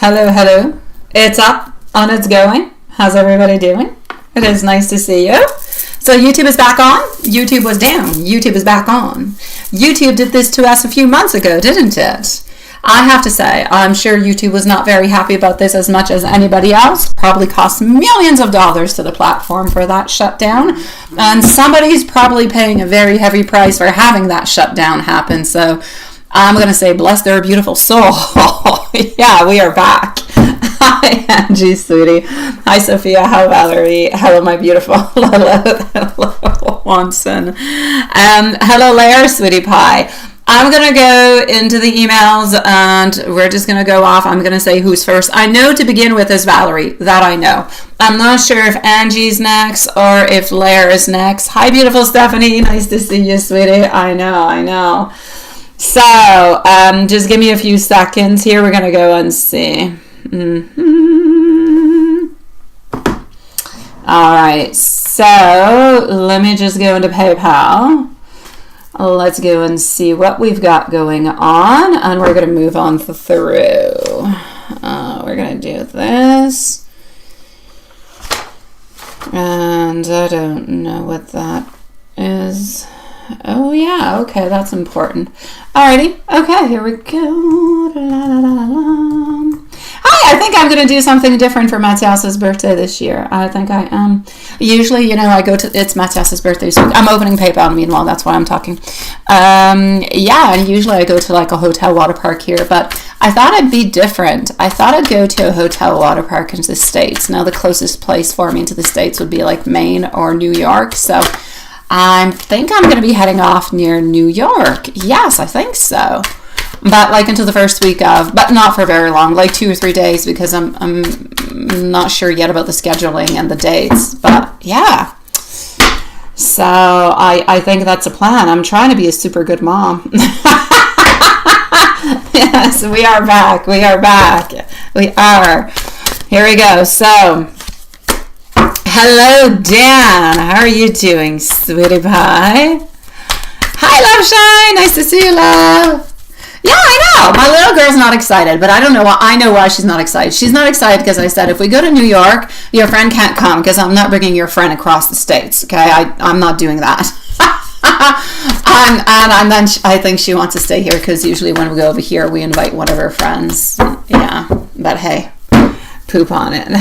Hello, hello. It's up and it's going. How's everybody doing? It is nice to see you. So YouTube is back on. YouTube was down. YouTube is back on. YouTube did this to us a few months ago, didn't it? I have to say, I'm sure YouTube was not very happy about this as much as anybody else. Probably cost millions of dollars to the platform for that shutdown. And somebody's probably paying a very heavy price for having that shutdown happen. So I'm going to say, bless their beautiful soul. Yeah, we are back. Hi, Angie, sweetie. Hi, Sophia. Hi, Valerie. Hello, my beautiful. Hello, Watson. Hello, Lair, sweetie pie. I'm going to go into the emails and we're just going to go off. I'm going to say who's first. I know to begin with is Valerie. That I know. I'm not sure if Angie's next or if Lair is next. Hi, beautiful Stephanie. Nice to see you, sweetie. I know. So, just give me a few seconds here. We're going to go and see. All right. So, let me just go into PayPal. Let's go and see what we've got going on, and we're going to move on through. We're going to do this, and I don't know what that is. Oh yeah, okay, that's important. Alrighty, okay, here we go. Hi, I think I'm going to do something different for Matthias's birthday this year. I think I am. Usually, I go to, it's Matthias's birthday, so I'm opening PayPal, meanwhile, that's why I'm talking. Yeah, and usually I go to like a hotel water park here, but I thought it'd be different. I thought I'd go to a hotel water park in the States. Now, the closest place for me to the States would be like Maine or New York, so I think I'm going to be heading off near New York. Yes, I think so. But like until the first week of, but not for very long, like 2 or 3 days, because I'm not sure yet about the scheduling and the dates. But yeah. So I think that's a plan. I'm trying to be a super good mom. Yes, we are back. We are. Here we go. So, hello, Dan. How are you doing, sweetie pie? Hi, Love Shine. Nice to see you, love. Yeah, I know. My little girl's not excited, but I don't know why. I know why she's not excited. She's not excited because I said, if we go to New York, your friend can't come because I'm not bringing your friend across the States. Okay, I'm not doing that. and then I think she wants to stay here because usually when we go over here, we invite one of her friends. Yeah, but hey. Poop on it. It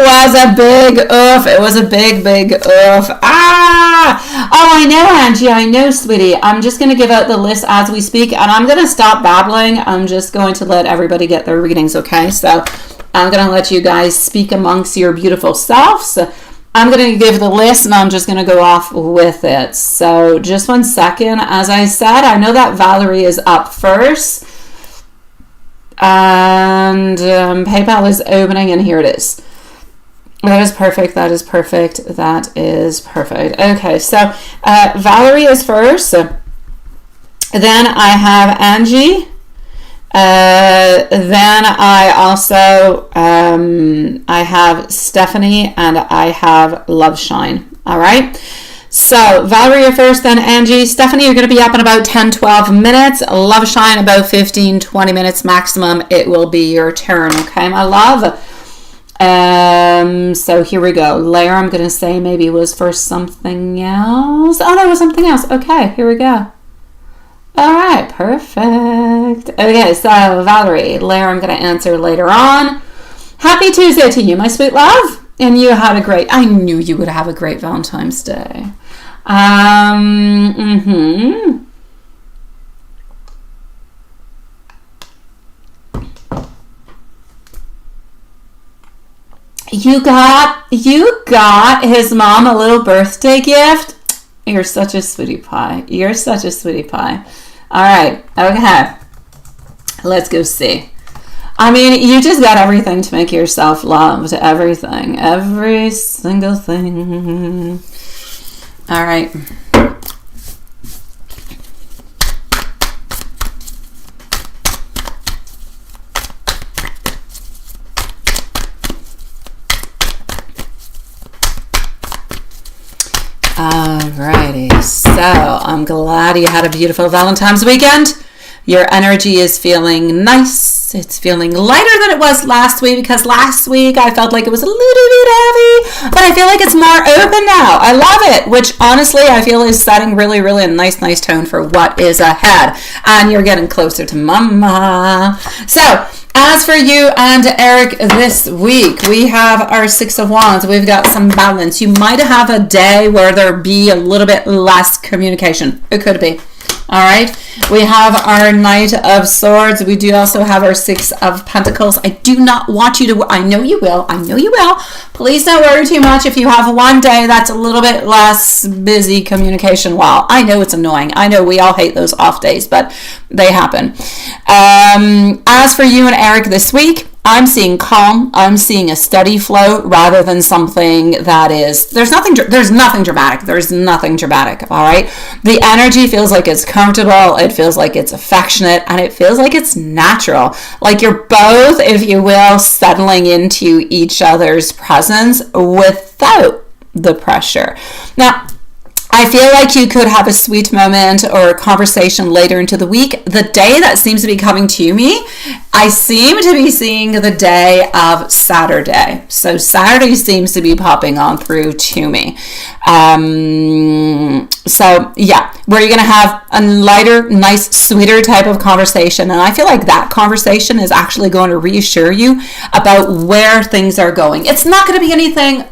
was a big oof. It was a big oof. Oh, I know, Angie. I know, sweetie. I'm just going to give out the list as we speak, and I'm going to stop babbling. I'm just going to let everybody get their readings, okay? So I'm going to let you guys speak amongst your beautiful selves. I'm going to give the list, and I'm just going to go off with it. So just 1 second. As I said, I know that Valerie is up first. And PayPal is opening, and here it is. That is perfect. Okay, so Valerie is first. Then I have Angie. Then I also I have Stephanie, and I have Love Shine. All right. So, Valerie, you're first, then Angie. Stephanie, you're going to be up in about 10-12 minutes. Love Shine, about 15-20 minutes maximum. It will be your turn, okay, my love? So, here we go. Lair, I'm going to say maybe was for something else. Oh, no, it was something else. Okay, here we go. All right, perfect. Okay, so, Valerie, Lair, I'm going to answer later on. Happy Tuesday to you, my sweet love. And you had I knew you would have a great Valentine's Day. You got his mom a little birthday gift? You're such a sweetie pie. All right, okay. Let's go see. I mean, you just got everything to make yourself loved. Everything. Every single thing. All right. Alrighty. So, I'm glad you had a beautiful Valentine's weekend. Your energy is feeling nice It's feeling lighter than it was last week, because last week I felt like it was a little bit heavy, but I feel like it's more open now. I love it, which honestly I feel is setting really, really a nice tone for what is ahead. And you're getting closer to mama. So, as for you and Eric this week, we have our Six of Wands. We've got some balance. You might have a day where there be a little bit less communication. It could be. All right. We have our Knight of Swords. We do also have our Six of Pentacles. I do not want you to, I know you will. Please don't worry too much if you have one day that's a little bit less busy communication. Well, I know it's annoying. I know we all hate those off days, but they happen. As for you and Eric this week, I'm seeing calm. I'm seeing a steady flow rather than something that is, there's nothing dramatic. There's nothing dramatic. All right. The energy feels like it's comfortable. It feels like it's affectionate, and it feels like it's natural. Like you're both, if you will, settling into each other's presence without the pressure. Now, I feel like you could have a sweet moment or a conversation later into the week. The day that seems to be coming to me, I seem to be seeing the day of Saturday. So Saturday seems to be popping on through to me. So yeah, where you're going to have a lighter, nice, sweeter type of conversation. And I feel like that conversation is actually going to reassure you about where things are going. It's not going to be anything,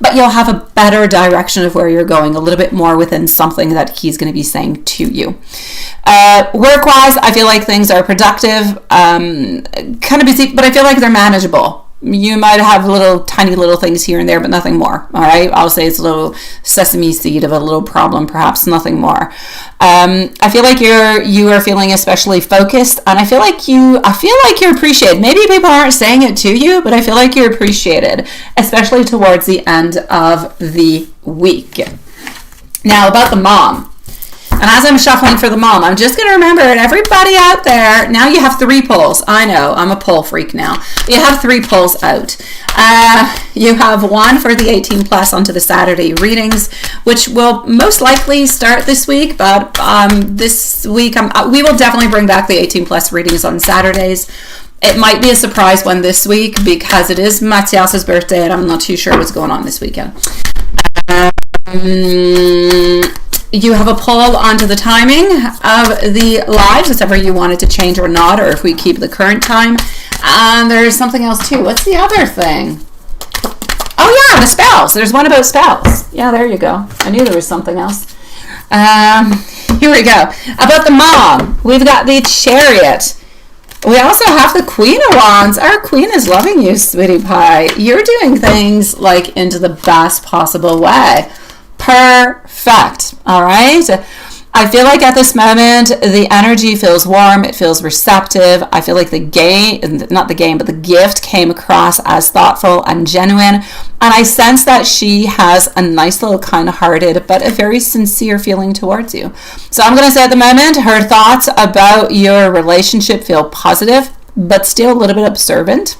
but you'll have a better direction of where you're going, a little bit more within something that he's going to be saying to you. Work-wise, I feel like things are productive, kind of busy, but I feel like they're manageable. You might have tiny little things here and there, but nothing more. All right. I'll say it's a little sesame seed of a little problem, perhaps, nothing more. I feel like you are feeling especially focused, and I feel like you're appreciated. Maybe people aren't saying it to you, but I feel like you're appreciated, especially towards the end of the week. Now, about the mom. And as I'm shuffling for the mom, I'm just going to remember, everybody out there, now you have 3 pulls. I know, I'm a pull freak now. You have 3 pulls out. You have one for the 18 plus onto the Saturday readings, which will most likely start this week, but this week we will definitely bring back the 18 plus readings on Saturdays. It might be a surprise one this week because it is Matthias's birthday and I'm not too sure what's going on this weekend. You have a poll onto the timing of the lives, whatever you wanted to change or not, or if we keep the current time. And there's something else too. What's the other thing? Oh yeah, the spells. There's one about spells. Yeah, there you go. I knew there was something else. Here we go. About the mom, we've got the Chariot. We also have the Queen of Wands. Our Queen is loving you, sweetie pie. You're doing things like into the best possible way. Perfect. All right. I feel like at this moment, the energy feels warm. It feels receptive. I feel like the gift came across as thoughtful and genuine. And I sense that she has a nice little kind-hearted, but a very sincere feeling towards you. So I'm going to say at the moment, her thoughts about your relationship feel positive, but still a little bit observant.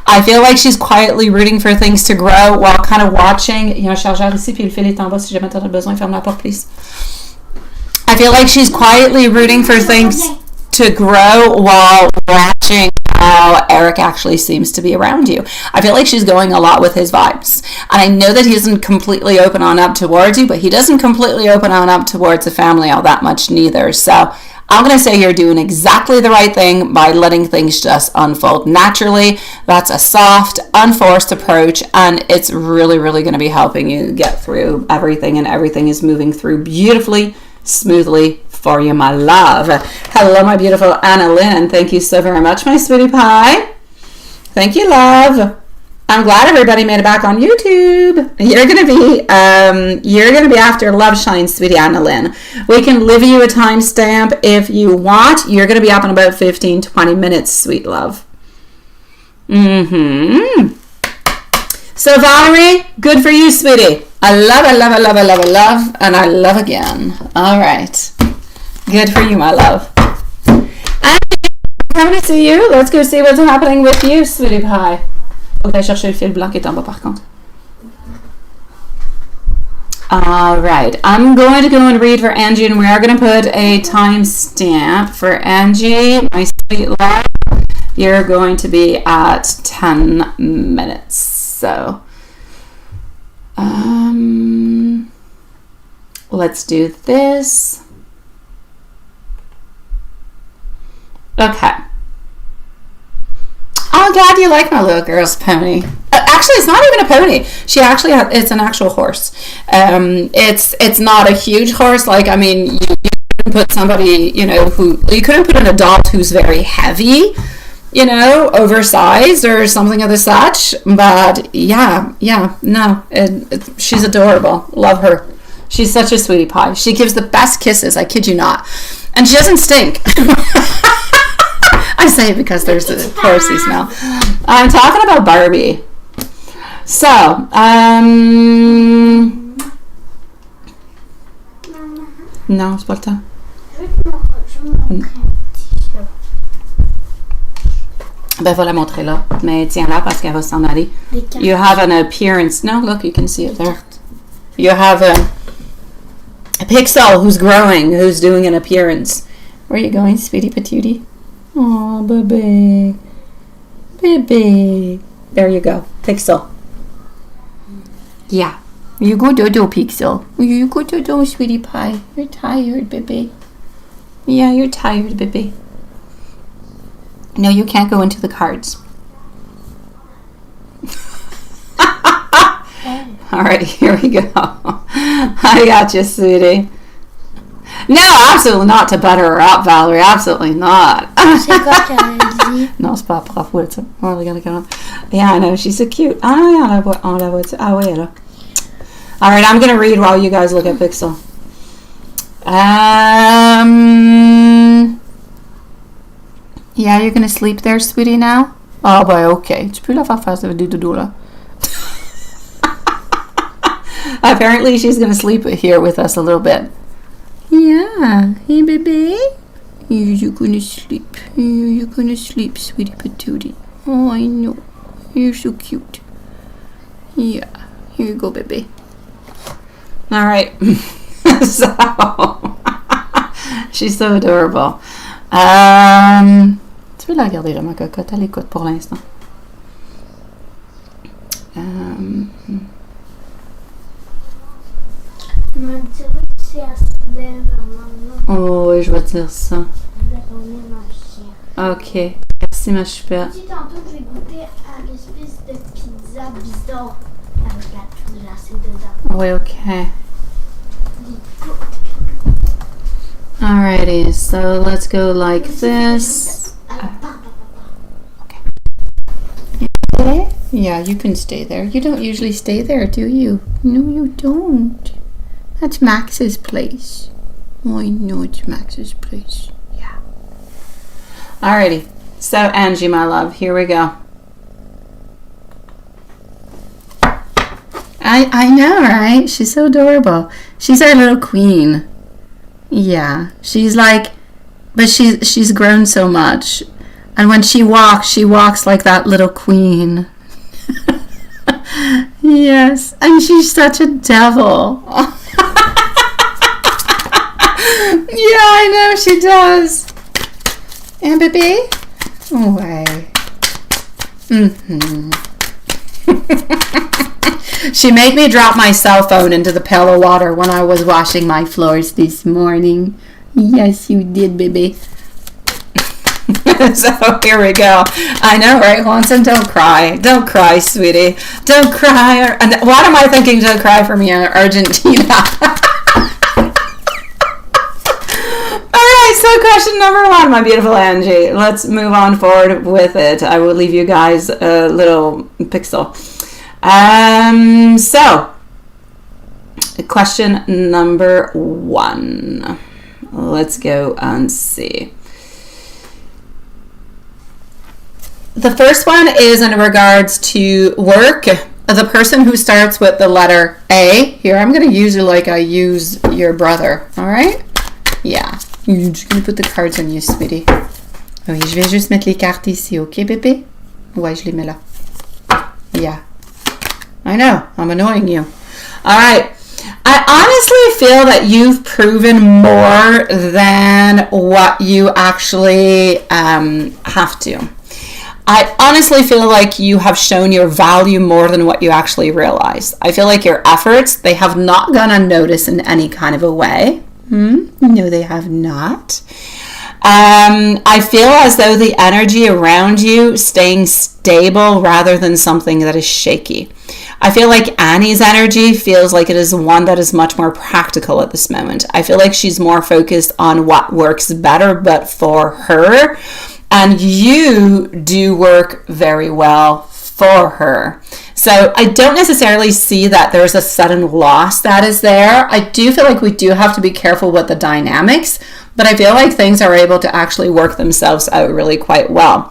I feel like she's quietly rooting for things to grow while kind of watching. Il y a un chargeur ici, puis le fil est en bas. Si jamais tu as besoin, ferme la porte, please. I feel like she's quietly rooting for things to grow while watching how Eric actually seems to be around you. I feel like she's going a lot with his vibes. And I know that he doesn't completely open on up towards you, but he doesn't completely open on up towards the family all that much neither. So I'm going to say you're doing exactly the right thing by letting things just unfold naturally. That's a soft, unforced approach, and it's really, really going to be helping you get through everything, and everything is moving through beautifully, smoothly for you, my love. Hello, my beautiful Anna Lynn. Thank you so very much, my sweetie pie. Thank you, love. I'm glad everybody made it back on YouTube. You're gonna be after Love Shine, sweetie Anna Lynn. We can leave you a timestamp if you want. You're gonna be up in about 15-20 minutes, sweet love. So Valerie, good for you, sweetie. I love, and I love again. All right. Good for you, my love. And coming to see you. Let's go see what's happening with you, sweetie pie. Faut que t'ailles chercher le fil blanc qui est en bas, par contre. All right, I'm going to go and read for Angie, and we are going to put a timestamp for Angie, my sweet love. You're going to be at 10 minutes. So, let's do this. Okay. Oh, I'm glad you like my little girl's pony. Actually, it's not even a pony. It's an actual horse. It's not a huge horse. Like, I mean, you couldn't put somebody, you couldn't put an adult who's very heavy, oversized or something of the such. But she's adorable. Love her. She's such a sweetie pie. She gives the best kisses. I kid you not. And she doesn't stink. I say it because there's a horsey smell. I'm talking about Barbie. So, non, c'est pas le temps. Ben, va la montrer là. Mais tiens-la parce qu'elle va s'en aller. You have an appearance. No, look, you can see it there. You have a pixel who's growing, who's doing an appearance. Where are you going, sweetie patootie? Oh, baby. Baby. There you go. Pixel. Yeah. You go dodo, Pixel. You go dodo, sweetie pie. You're tired, baby. Yeah, you're tired, baby. No, you can't go into the cards. All right, here we go. I got you, sweetie. No, absolutely not to butter her up, Valerie. Absolutely not. C'est quoi que t'avais dit? Non, c'est pas propre. What's it? Oh, we gotta go. Yeah, I know. She's so cute. Ah, yeah, on la voiture. Ah, oui, là. All right, I'm gonna read while you guys look at Pixel. Yeah, you're gonna sleep there, sweetie, now? Oh, boy, okay. Tu peux la faire faire du dodo, là. Apparently, she's gonna sleep here with us a little bit. Yeah. Hey, baby. You're gonna sleep. You're gonna sleep, sweetie patootie. Oh, I know. You're so cute. Yeah. Here you go, baby. All right. So, she's so adorable. Tu peux la regarder, là, ma cocotte. Elle écoute pour l'instant. Oh, oui, je vais dire ça. Ok. Merci, ma super. Tantôt, je vais goûter à l'espèce de pizza bizarre avec la glacée dedans. Oui, ok. Alrighty, so let's go like this. Okay. Yeah, you can stay there. You don't usually stay there, do you? No, you don't. That's Max's place. Oh, I know it's Max's place. Yeah. Alrighty. So, Angie, my love, here we go. I know, right? She's so adorable. She's our little queen. Yeah. She's like, but she's grown so much. And when she walks like that little queen. Yes. And she's such a devil. Yeah, I know she does. And baby? Away. She made me drop my cell phone into the pail of water when I was washing my floors this morning. Yes, you did, baby. So here we go. I know, right, Juanson? Don't cry. Don't cry, sweetie. Don't cry. And what am I thinking? Don't cry for me, Argentina. So question number 1, my beautiful Angie. Let's move on forward with it. I will leave you guys a little pixel. So, question number 1. Let's go and see. The first one is in regards to work. The person who starts with the letter A. Here, I'm going to use you like I use your brother. All right? Yeah. You're just going to put the cards on you, sweetie. Oui, je vais juste mettre les cartes ici, ok, bébé? Ouais, je les mets là. Yeah. I know, I'm annoying you. All right. I honestly feel that you've proven more than what you actually have to. I honestly feel like you have shown your value more than what you actually realize. I feel like your efforts, they have not gone unnoticed in any kind of a way. No, they have not. I feel as though the energy around you staying stable rather than something that is shaky. I feel like Annie's energy feels like it is one that is much more practical at this moment. I feel like she's more focused on what works better, but for her. And you do work very well for her. So I don't necessarily see that there's a sudden loss that is there. I do feel like we do have to be careful with the dynamics, but I feel like things are able to actually work themselves out really quite well.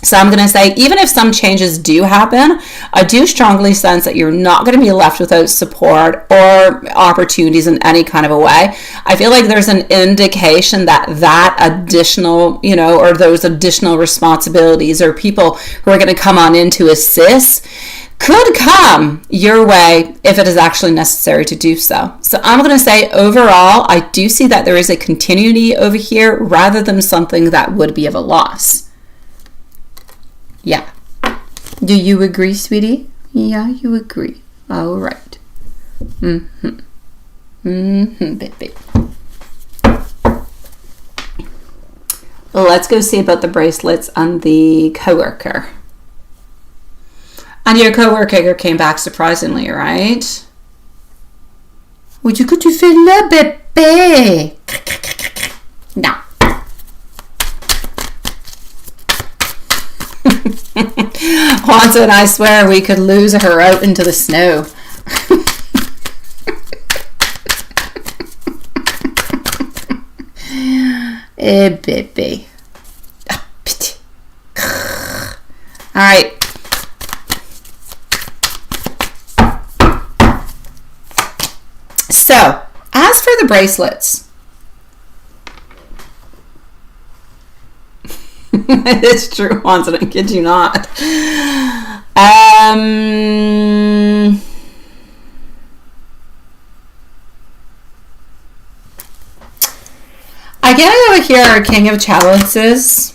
So I'm going to say, even if some changes do happen, I do strongly sense that you're not going to be left without support or opportunities in any kind of a way. I feel like there's an indication that additional, or those additional responsibilities or people who are going to come on in to assist could come your way if it is actually necessary to do so. So I'm going to say, overall, I do see that there is a continuity over here rather than something that would be of a loss. Yeah. Do you agree, sweetie? Yeah, you agree. All right. Baby. Let's go see about the bracelets and the coworker. And your coworker came back surprisingly, right? Would you go to faire le bébé? No. Haunted, I swear we could lose her out into the snow. Eh, baby. All right. So, as for the bracelets, it's true, Haunted, I kid you not. I get over here our King of Chalices.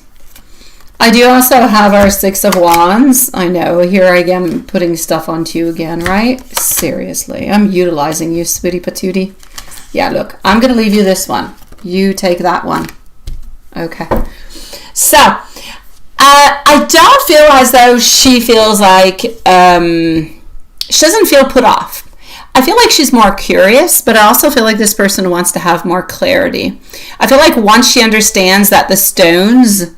I do also have our Six of Wands. I know, here I am putting stuff onto you again, right? Seriously, I'm utilizing you, sweetie patootie. Yeah, look, I'm going to leave you this one. You take that one. Okay. So, I don't feel as though she feels like, she doesn't feel put off. I feel like she's more curious, but I also feel like this person wants to have more clarity. I feel like once she understands that the stones,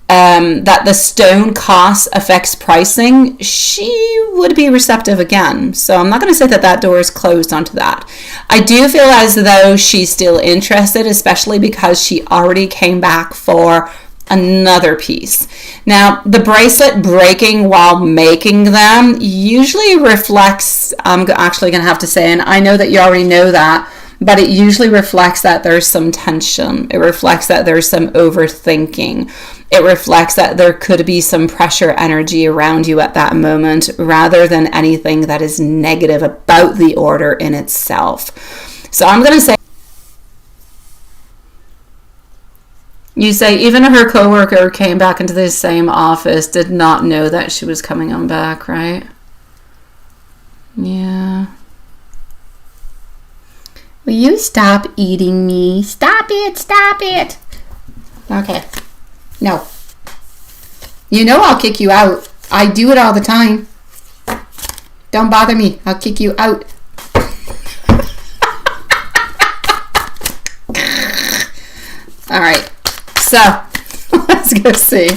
that the stone cost affects pricing, she would be receptive again. So I'm not going to say that that door is closed onto that. I do feel as though she's still interested, especially because she already came back for another piece. Now, the bracelet breaking while making them usually reflects, I'm actually going to have to say, and I know that you already know that, but it usually reflects that there's some tension. It reflects that there's some overthinking. It reflects that there could be some pressure energy around you at that moment rather than anything that is negative about the order in itself. So I'm going to say, you say even her coworker came back into the same office, did not know that she was coming on back, right? Yeah. Will you stop eating me? Stop it, stop it. Okay. No. You know I'll kick you out. I do it all the time. Don't bother me. I'll kick you out. All right. So, let's go see.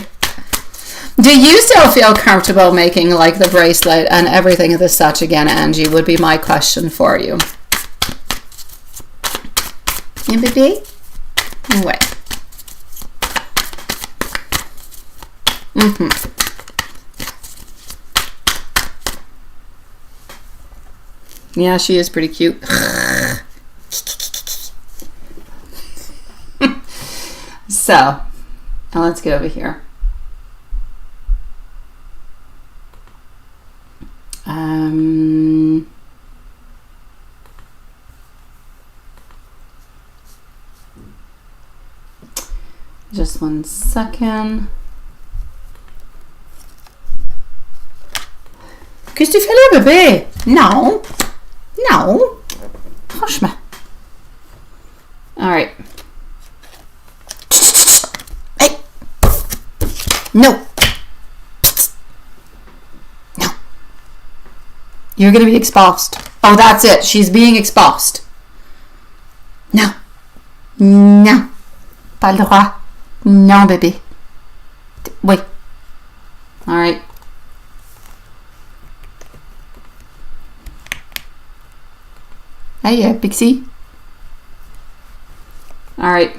Do you still feel comfortable making like the bracelet and everything of the such again, Angie, would be my question for you. Yeah, baby? Wait. Yeah, she is pretty cute. So, now let's go over here. Just 1 second. Qu'est-ce que tu fais là, bébé? Non. Non. Franchement. All right. Hey. No. No. You're going to be expulsed. Oh, that's it. She's being expulsed. No. No. Pas le droit. Non, bébé. Oui. All right. Hey, Pixie. All right.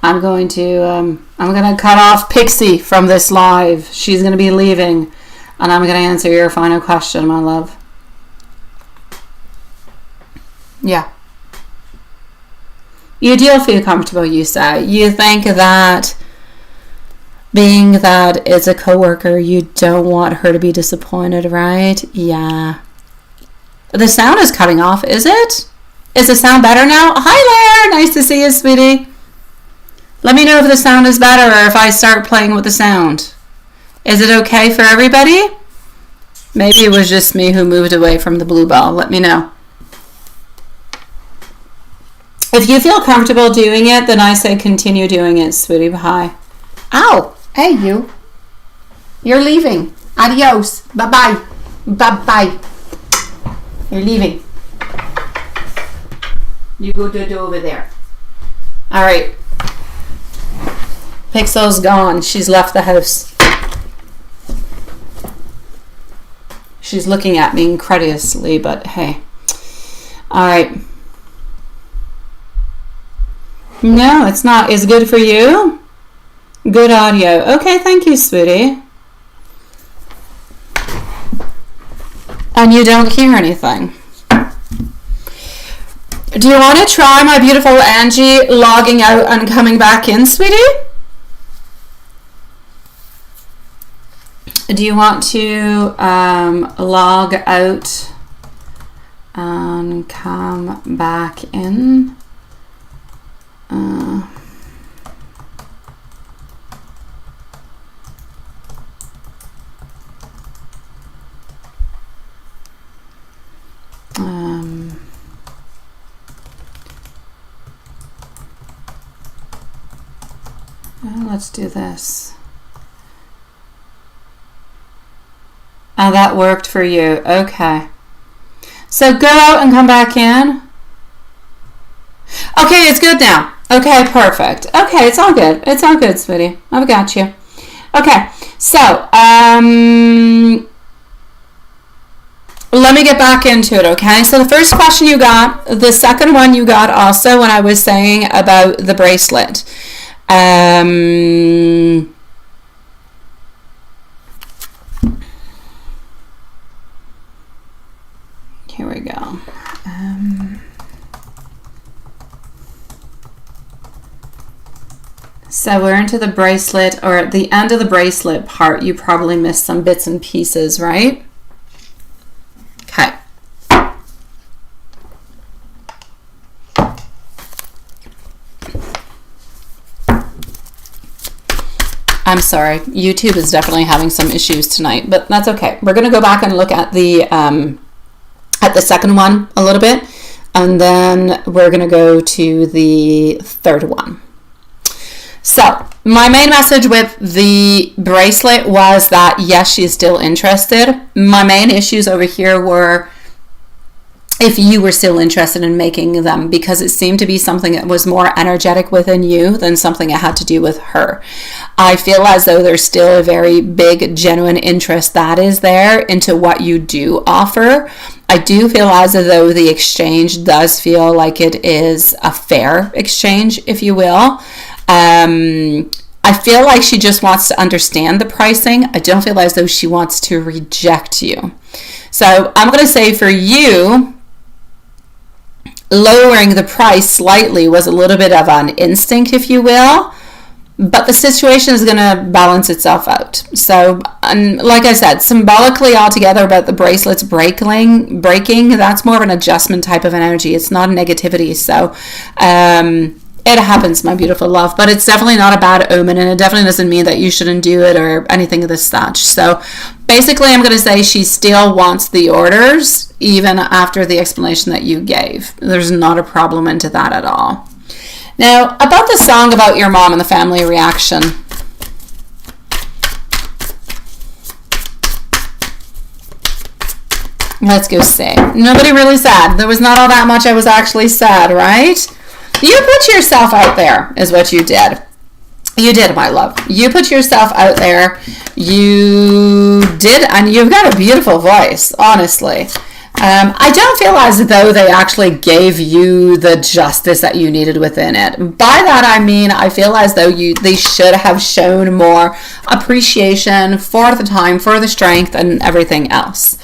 I'm going to cut off Pixie from this live. She's going to be leaving, and I'm going to answer your final question, my love. Yeah. You do feel comfortable, you say. You think that being that it's a coworker, you don't want her to be disappointed, right? Yeah. The sound is cutting off, is it? Is the sound better now? Hi, Lair. Nice to see you, sweetie. Let me know if the sound is better or if I start playing with the sound. Is it okay for everybody? Maybe it was just me who moved away from the blue ball. Let me know. If you feel comfortable doing it, then I say continue doing it, sweetie. Hi. Ow. Hey, you. You're leaving. Adios. Bye-bye. Bye-bye. You're leaving. You go to over there. All right. Pixel's gone. She's left the house. She's looking at me incredulously, but hey. All right. No, it's not. It's good for you. Good audio. Okay, thank you, sweetie. And you don't hear anything. Do you want to try my beautiful Angie logging out and coming back in, sweetie? Do you want to log out and come back in? Let's do this. Oh, that worked for you. Okay. So go out and come back in. Okay, it's good now. Okay, perfect. Okay, it's all good. It's all good, sweetie. I've got you. Okay, so let me get back into it, okay? So the first question you got, the second one you got also when I was saying about the bracelet. Here we go. So we're into the bracelet, or at the end of the bracelet part, you probably missed some bits and pieces, right? Okay. I'm sorry, YouTube is definitely having some issues tonight, but that's okay. We're going to go back and look at the second one a little bit, and then we're going to go to the third one. So my main message with the bracelet was that yes, she's still interested. My main issues over here were if you were still interested in making them, because it seemed to be something that was more energetic within you than something that had to do with her. I feel as though there's still a very big, genuine interest that is there into what you do offer. I do feel as though the exchange does feel like it is a fair exchange, if you will. I feel like she just wants to understand the pricing. I don't feel as though she wants to reject you. So I'm going to say for you, lowering the price slightly was a little bit of an instinct, if you will. but the situation is going to balance itself out. So, and like I said, symbolically altogether about the bracelets breaking, that's more of an adjustment type of an energy. It's not a negativity. So, it happens, my beautiful love, but it's definitely not a bad omen, and it definitely doesn't mean that you shouldn't do it or anything of this such. So basically, I'm going to say she still wants the orders even after the explanation that you gave. There's not a problem into that at all. Now, about the song about your mom and the family reaction. Let's go see. Nobody really sad. There was not all that much I was actually sad, right? You put yourself out there is what you did. You did, my love. You put yourself out there. You did, and you've got a beautiful voice, honestly. I don't feel as though they actually gave you the justice that you needed within it. By that I mean I feel as though they should have shown more appreciation for the time, for the strength, and everything else.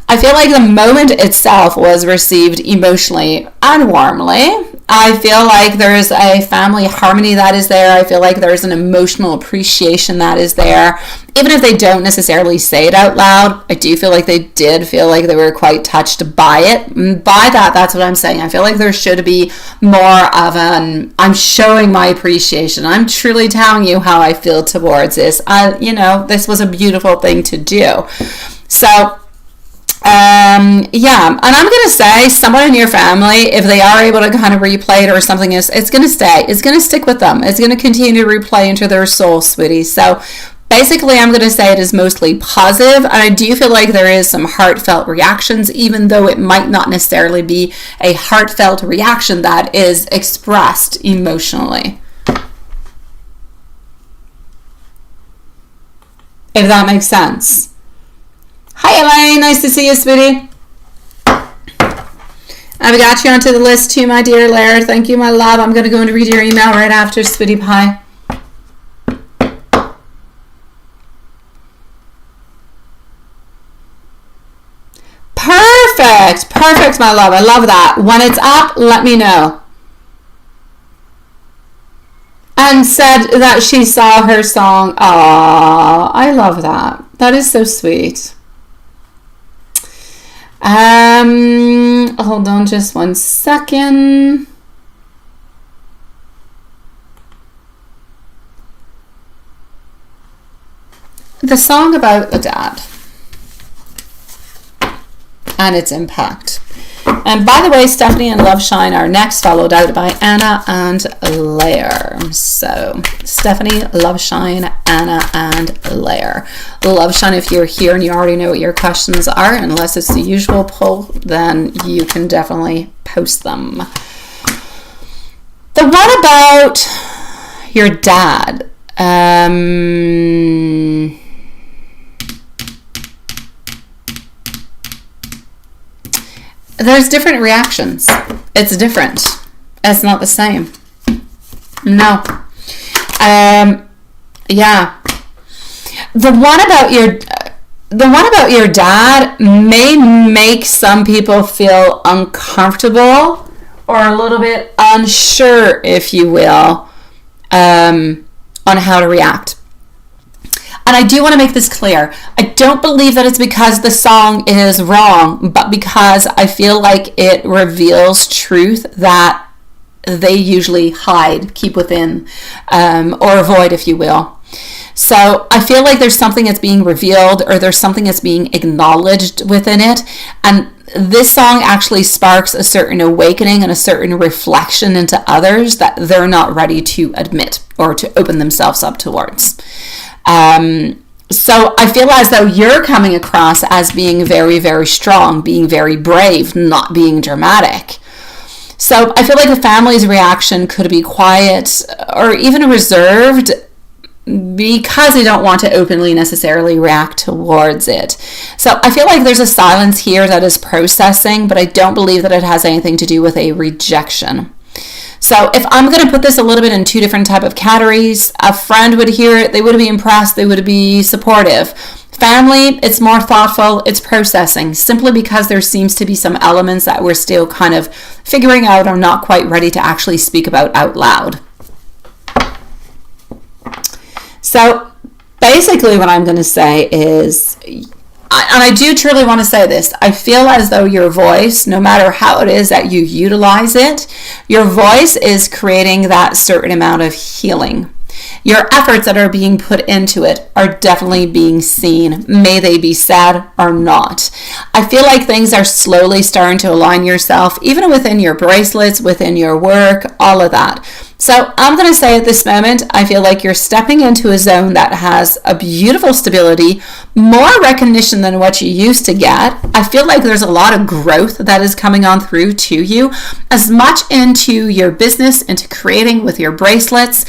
I feel like the moment itself was received emotionally and warmly. I feel like there's a family harmony that is there. I feel like there's an emotional appreciation that is there. Even if they don't necessarily say it out loud, I do feel like they did feel like they were quite touched by it. By that, that's what I'm saying. I feel like there should be more of I'm showing my appreciation. I'm truly telling you how I feel towards this. This was a beautiful thing to do. So, yeah, and I'm going to say someone in your family, if they are able to kind of replay it or something, it's going to stay. It's going to stick with them. It's going to continue to replay into their soul, sweetie. So basically, I'm going to say it is mostly positive, and I do feel like there is some heartfelt reactions, even though it might not necessarily be a heartfelt reaction that is expressed emotionally. If that makes sense. Hi Elaine, nice to see you, sweetie. I've got you onto the list too, my dear Laird. Thank you, my love. I'm going to go and read your email right after, sweetie pie. Perfect, my love. I love that. When it's up, let me know. And said that she saw her song. Aww, I love that. That is so sweet. Hold on just 1 second. The song about the dad and its impact. And by the way, Stephanie and Love Shine are next, followed out by Anna and Lair. So Stephanie, Love Shine, Anna, and Lair. Love Shine, if you're here and you already know what your questions are, unless it's the usual poll, then you can definitely post them. The one about your dad. There's different reactions. It's different. It's not the same. No. Yeah. The one about your dad may make some people feel uncomfortable or a little bit unsure, if you will, on how to react. And I do want to make this clear. I don't believe that it's because the song is wrong, but because I feel like it reveals truth that they usually hide, keep within, or avoid, if you will. So I feel like there's something that's being revealed, or there's something that's being acknowledged within it. And this song actually sparks a certain awakening and a certain reflection into others that they're not ready to admit or to open themselves up towards. So I feel as though you're coming across as being very, very strong, being very brave, not being dramatic. So I feel like the family's reaction could be quiet or even reserved because they don't want to openly necessarily react towards it. So I feel like there's a silence here that is processing, but I don't believe that it has anything to do with a rejection. So if I'm going to put this a little bit in two different type of categories, a friend would hear it, they would be impressed, they would be supportive. Family, it's more thoughtful, it's processing, simply because there seems to be some elements that we're still kind of figuring out or not quite ready to actually speak about out loud. So basically what I'm going to say is, and I do truly want to say this, I feel as though your voice, no matter how it is that you utilize it, your voice is creating that certain amount of healing. Your efforts that are being put into it are definitely being seen, may they be said or not. I feel like things are slowly starting to align yourself, even within your bracelets, within your work, all of that. So I'm going to say at this moment, I feel like you're stepping into a zone that has a beautiful stability, more recognition than what you used to get. I feel like there's a lot of growth that is coming on through to you, as much into your business, into creating with your bracelets,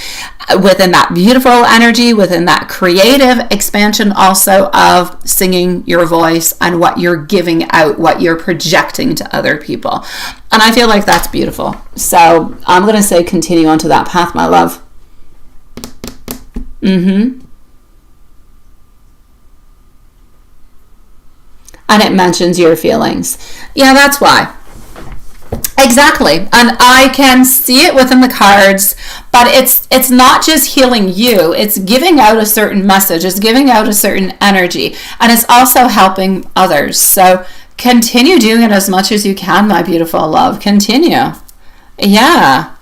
within that beautiful energy, within that creative expansion also of singing your voice and what you're giving out, what you're projecting to other people. And I feel like that's beautiful. So I'm going to say continue onto that path, my love. And it mentions your feelings. Yeah, that's why. Exactly. And I can see it within the cards, but it's not just healing you, it's giving out a certain message, it's giving out a certain energy, and it's also helping others. So continue doing it as much as you can, my beautiful love. Continue. Yeah.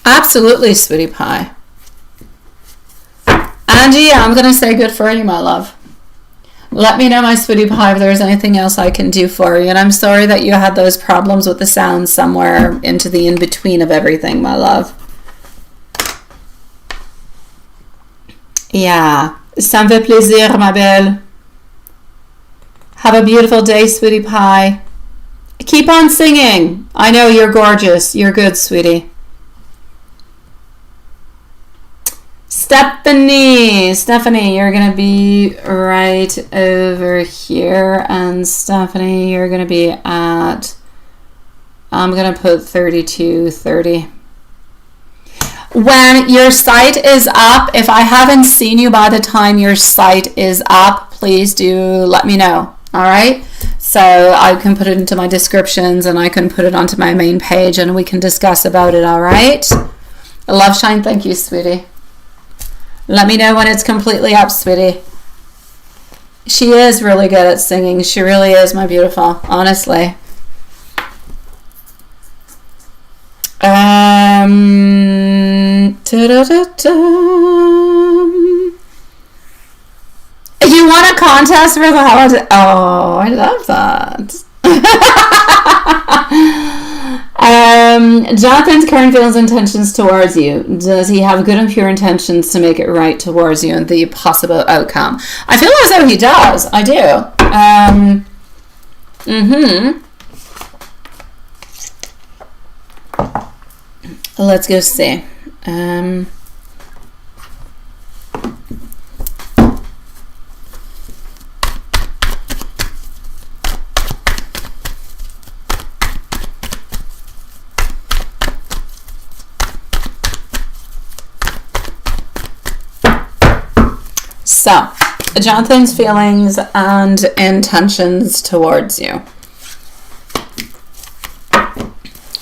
Absolutely, sweetie pie. Angie, I'm going to say good for you, my love. Let me know, my sweetie pie, if there's anything else I can do for you. And I'm sorry that you had those problems with the sound somewhere into the in-between of everything, my love. Yeah. Ça me fait plaisir, ma belle. Have a beautiful day, sweetie pie. Keep on singing. I know you're gorgeous. You're good, sweetie. Stephanie, you're going to be right over here. And Stephanie, you're going to be at, I'm going to put 3230. When your site is up, if I haven't seen you by the time your site is up, please do let me know. All right. So I can put it into my descriptions and I can put it onto my main page and we can discuss about it. All right. Love Shine. Thank you, sweetie. Let me know when it's completely up, sweetie. She is really good at singing. She really is, my beautiful. Honestly. You won a contest for the holiday. Oh, I love that. Jonathan's current feelings and intentions towards you. Does he have good and pure intentions to make it right towards you and the possible outcome? I feel as though he does. I do. Let's go see. So, Jonathan's feelings and intentions towards you.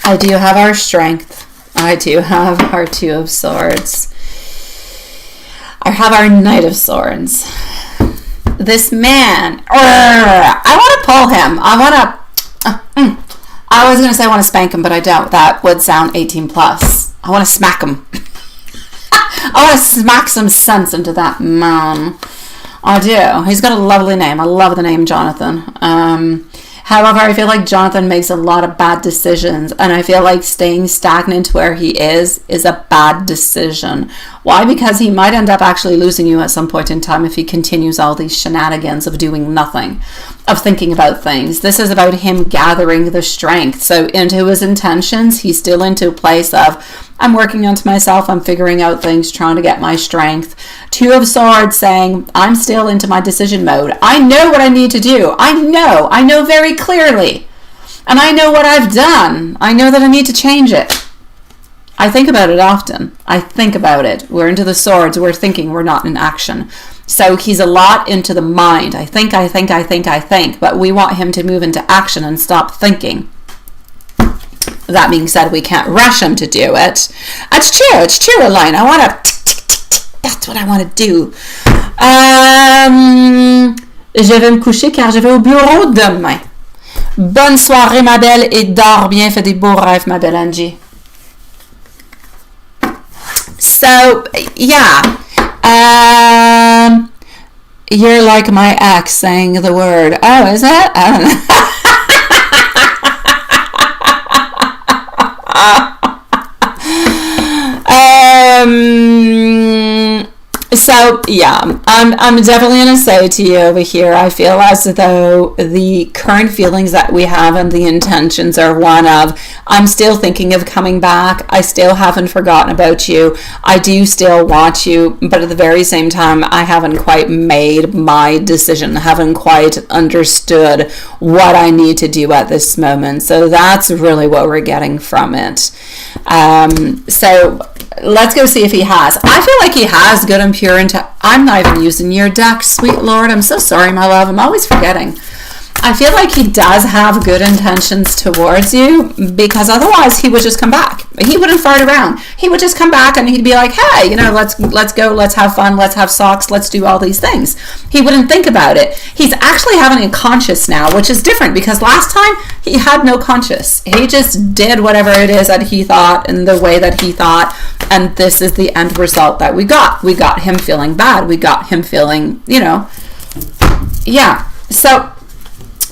I do have our Strength. I do have our Two of Swords. I have our Knight of Swords. This man, I want to pull him. I was going to say I want to spank him, but I don't. That would sound 18 plus. I want to smack him. I want to smack some sense into that man. I do. He's got a lovely name. I love the name Jonathan. However, I feel like Jonathan makes a lot of bad decisions, and I feel like staying stagnant where he is a bad decision. Why? Because he might end up actually losing you at some point in time if he continues all these shenanigans of doing nothing, of thinking about things. This is about him gathering the strength. So into his intentions, he's still into a place of, I'm working onto myself, I'm figuring out things, trying to get my strength. Two of Swords saying, I'm still into my decision mode. I know what I need to do. I know very clearly. And I know what I've done. I know that I need to change it. I think about it often. I think about it. We're into the Swords. We're thinking. We're not in action. So he's a lot into the mind. I think. But we want him to move into action and stop thinking. That being said, we can't rush him to do it. It's true, Elaine. I want to, that's what I want to do. Je vais me coucher car je vais au bureau demain. Bonne soirée, ma belle, et dors bien. Fais des beaux rêves, ma belle Angie. So, yeah. You're like my ex saying the word. Oh, is it? I don't know. So yeah, I'm definitely gonna say to you over here, I feel as though the current feelings that we have and the intentions are one of, I'm still thinking of coming back. I still haven't forgotten about you. I do still want you, but at the very same time, I haven't quite made my decision, haven't quite understood what I need to do at this moment. So that's really what we're getting from it. So let's go see if he has. I feel like he has good and pure intent. I'm not even using your deck, sweet Lord. I'm so sorry, my love. I'm always forgetting. I feel like he does have good intentions towards you, because otherwise he would just come back. He wouldn't fart around. He would just come back and he'd be like, hey, let's go, let's have fun, let's have socks, let's do all these things. He wouldn't think about it. He's actually having a conscious now, which is different, because last time he had no conscious. He just did whatever it is that he thought in the way that he thought, and this is the end result that we got. We got him feeling bad. We got him feeling, yeah. So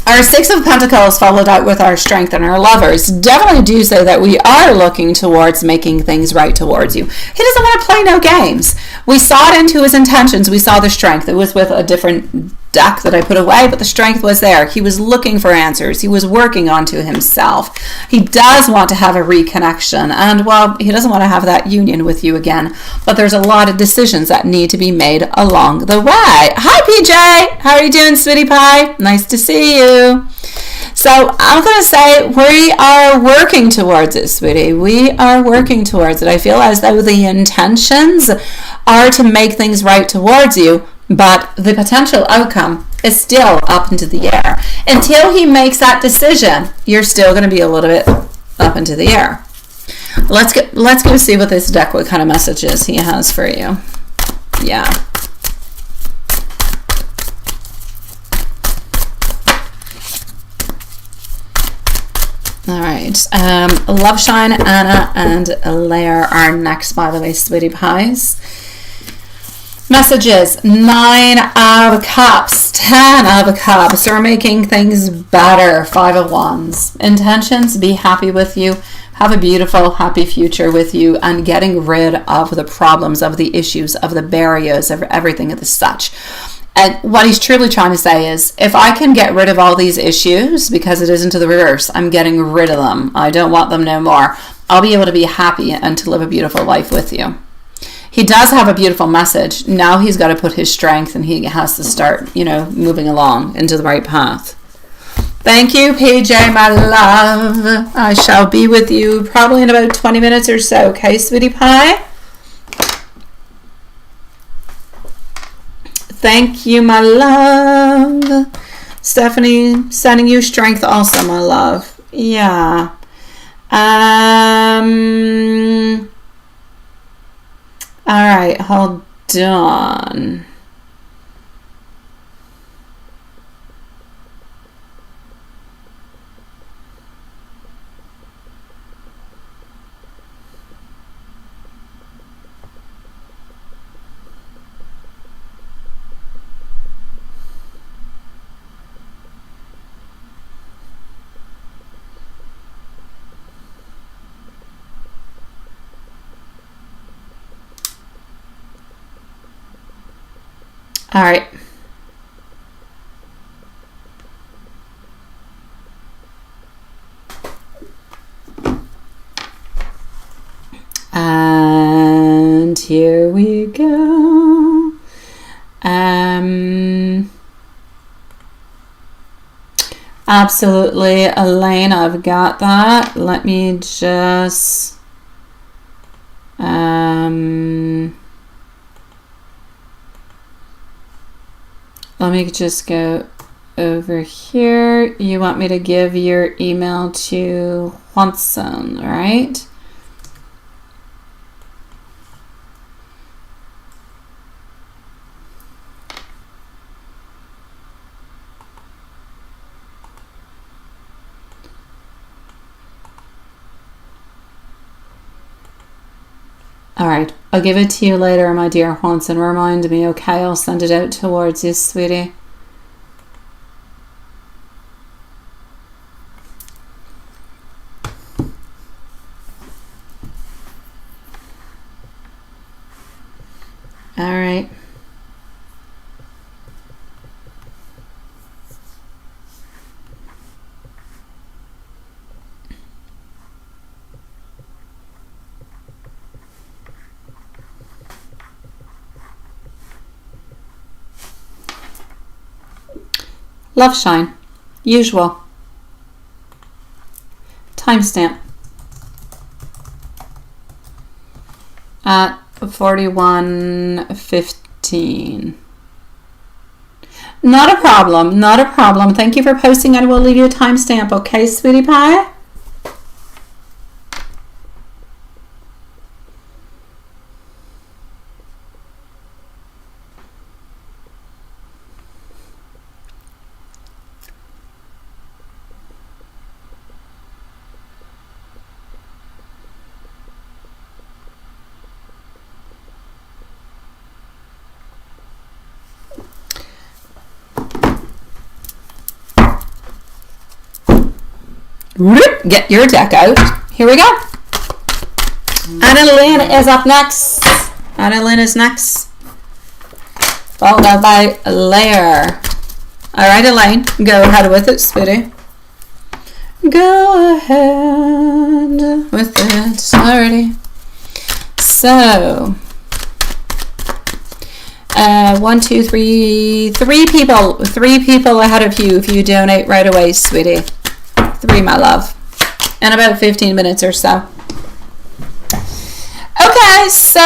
our Six of Pentacles followed out with our Strength and our Lovers definitely do say that we are looking towards making things right towards you. He doesn't want to play no games. We saw it into his intentions. We saw the Strength. It was with a different deck that I put away, but the Strength was there. He was looking for answers. He was working onto himself. He does want to have a reconnection, and well, he doesn't want to have that union with you again, but there's a lot of decisions that need to be made along the way. Hi, PJ. How are you doing, sweetie pie? Nice to see you. So I'm going to say we are working towards it, sweetie. We are working towards it. I feel as though the intentions are to make things right towards you, but the potential outcome is still up into the air. Until he makes that decision, you're still going to be a little bit up into the air. Let's go see what this deck, what kind of messages he has for you. Yeah. All right. Love Shine, Anna, and Lair are next, by the way, sweetie pies. Messages: 9 of Cups, 10 of Cups. We're making things better. 5 of Wands. Intentions: be happy with you. Have a beautiful, happy future with you, and getting rid of the problems, of the issues, of the barriers, of everything of the such. And what he's truly trying to say is, if I can get rid of all these issues, because it isn't to the reverse, I'm getting rid of them. I don't want them no more. I'll be able to be happy and to live a beautiful life with you. He does have a beautiful message. Now he's got to put his strength, and he has to start, moving along into the right path. Thank you, PJ, my love. I shall be with you probably in about 20 minutes or so. Okay, sweetie pie? Thank you, my love. Stephanie, sending you strength also, my love. Yeah. All right, hold on. All right. And here we go. Absolutely, Elaine, I've got that. Let me just let me just go over here. You want me to give your email to Juanson, right? All right, I'll give it to you later, my dear Juanson. Remind me, okay? I'll send it out towards you, sweetie. All right. Love Shine. Usual. Timestamp. At 41:15. Not a problem. Not a problem. Thank you for posting. I will leave you a timestamp. Okay, sweetie pie? Get your deck out. Here we go. Annalyn is up next. Annalyn is next. Followed by Lair. All right, Elaine, go ahead with it, sweetie. Go ahead with it. Alrighty. So, 1, 2, 3, 3 people. 3 people ahead of you if you donate right away, sweetie. 3, my love. In about 15 minutes or so. Okay, so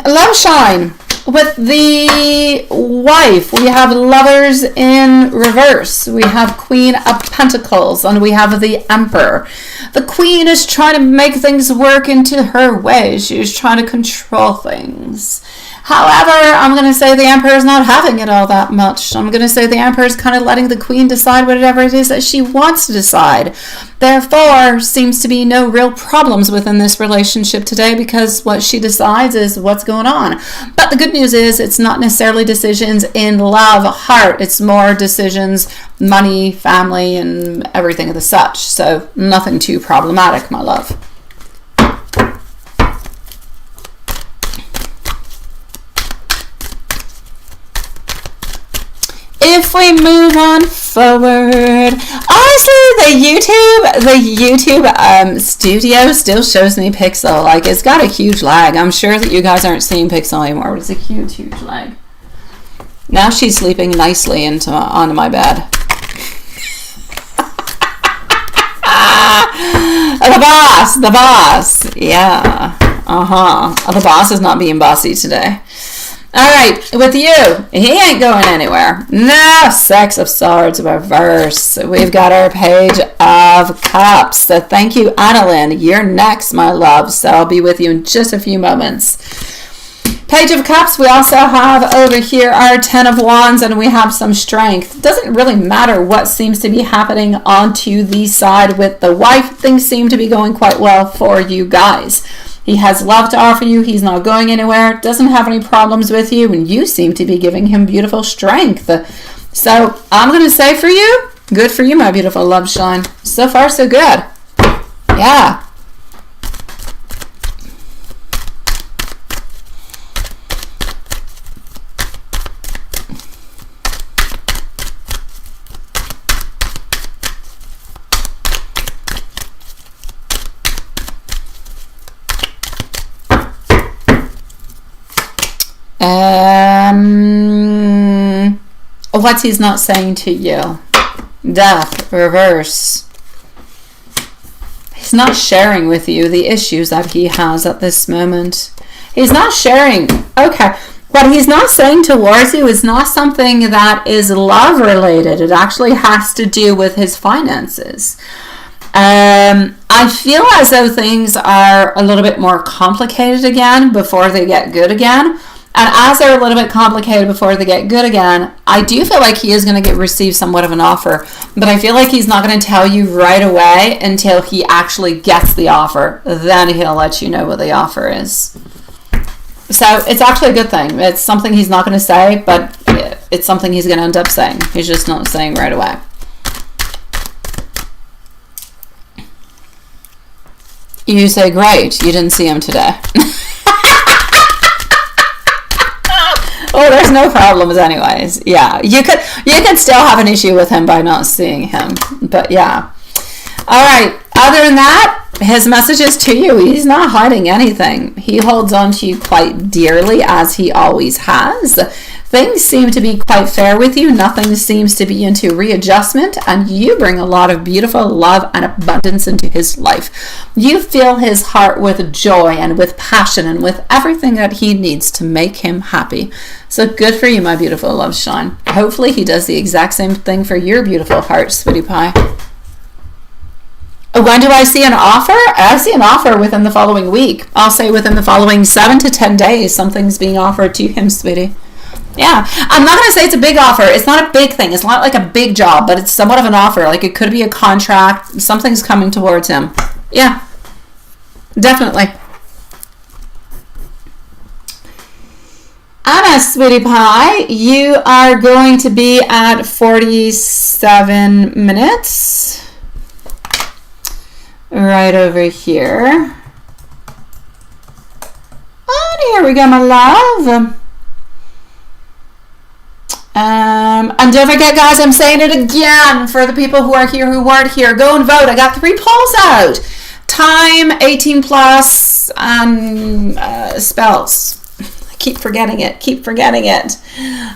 Love Shine. With the wife, we have Lovers in reverse. We have Queen of Pentacles, and we have the Emperor. The Queen is trying to make things work into her way. She's trying to control things. However, I'm going to say the Emperor is not having it all that much. I'm going to say the Emperor is kind of letting the Queen decide whatever it is that she wants to decide. Therefore, seems to be no real problems within this relationship today because what she decides is what's going on. But the good news is it's not necessarily decisions in love, heart. It's more decisions, money, family, and everything of the such. So nothing too problematic, my love. If we move on forward, honestly, the YouTube studio still shows me Pixel. Like, it's got a huge lag. I'm sure that you guys aren't seeing Pixel anymore, but it's a huge lag. Now she's sleeping nicely onto my bed. The boss. Yeah. The boss is not being bossy today. All right, with you, he ain't going anywhere. No, Sex of Swords reverse. We've got our Page of Cups. So thank you, Annalyn. You're next, my love. So I'll be with you in just a few moments. Page of Cups, we also have over here our 10 of Wands, and we have some strength. It doesn't really matter what seems to be happening onto the side with the wife. Things seem to be going quite well for you guys. He has love to offer you. He's not going anywhere. Doesn't have any problems with you. And you seem to be giving him beautiful strength. So I'm going to say for you, good for you, my beautiful Love Shine. So far, so good. Yeah. What's he's not saying to you? Death, reverse. He's not sharing with you the issues that he has at this moment. He's not sharing. Okay. what he's not saying towards you is not something that is love related. It actually has to do with his finances. I feel as though things are a little bit more complicated again before they get good again. And as they're a little bit complicated before they get good again, I do feel like he is going to receive somewhat of an offer. But I feel like he's not going to tell you right away until he actually gets the offer. Then he'll let you know what the offer is. So it's actually a good thing. It's something he's not going to say, but it's something he's going to end up saying. He's just not saying right away. You say, great, you didn't see him today. Oh, there's no problems anyways. Yeah, you could still have an issue with him by not seeing him. But yeah. All right. Other than that, his message is to you. He's not hiding anything. He holds on to you quite dearly, as he always has. Things seem to be quite fair with you. Nothing seems to be into readjustment, and you bring a lot of beautiful love and abundance into his life. You fill his heart with joy and with passion and with everything that he needs to make him happy. So good for you, my beautiful love shine. Hopefully he does the exact same thing for your beautiful heart, sweetie pie. When do I see an offer? I see an offer within the following week. I'll say within the following 7 to 10 days, something's being offered to him, sweetie. Yeah, I'm not going to say it's a big offer. It's not a big thing. It's not like a big job, but it's somewhat of an offer. Like it could be a contract. Something's coming towards him. Yeah, definitely. Anna, sweetie pie, you are going to be at 47 minutes. Right over here. And here we go, my love. And don't forget, guys, I'm saying it again for the people who are here who weren't here. Go and vote. I got 3 polls out. Time, 18 plus, and spells. I keep forgetting it.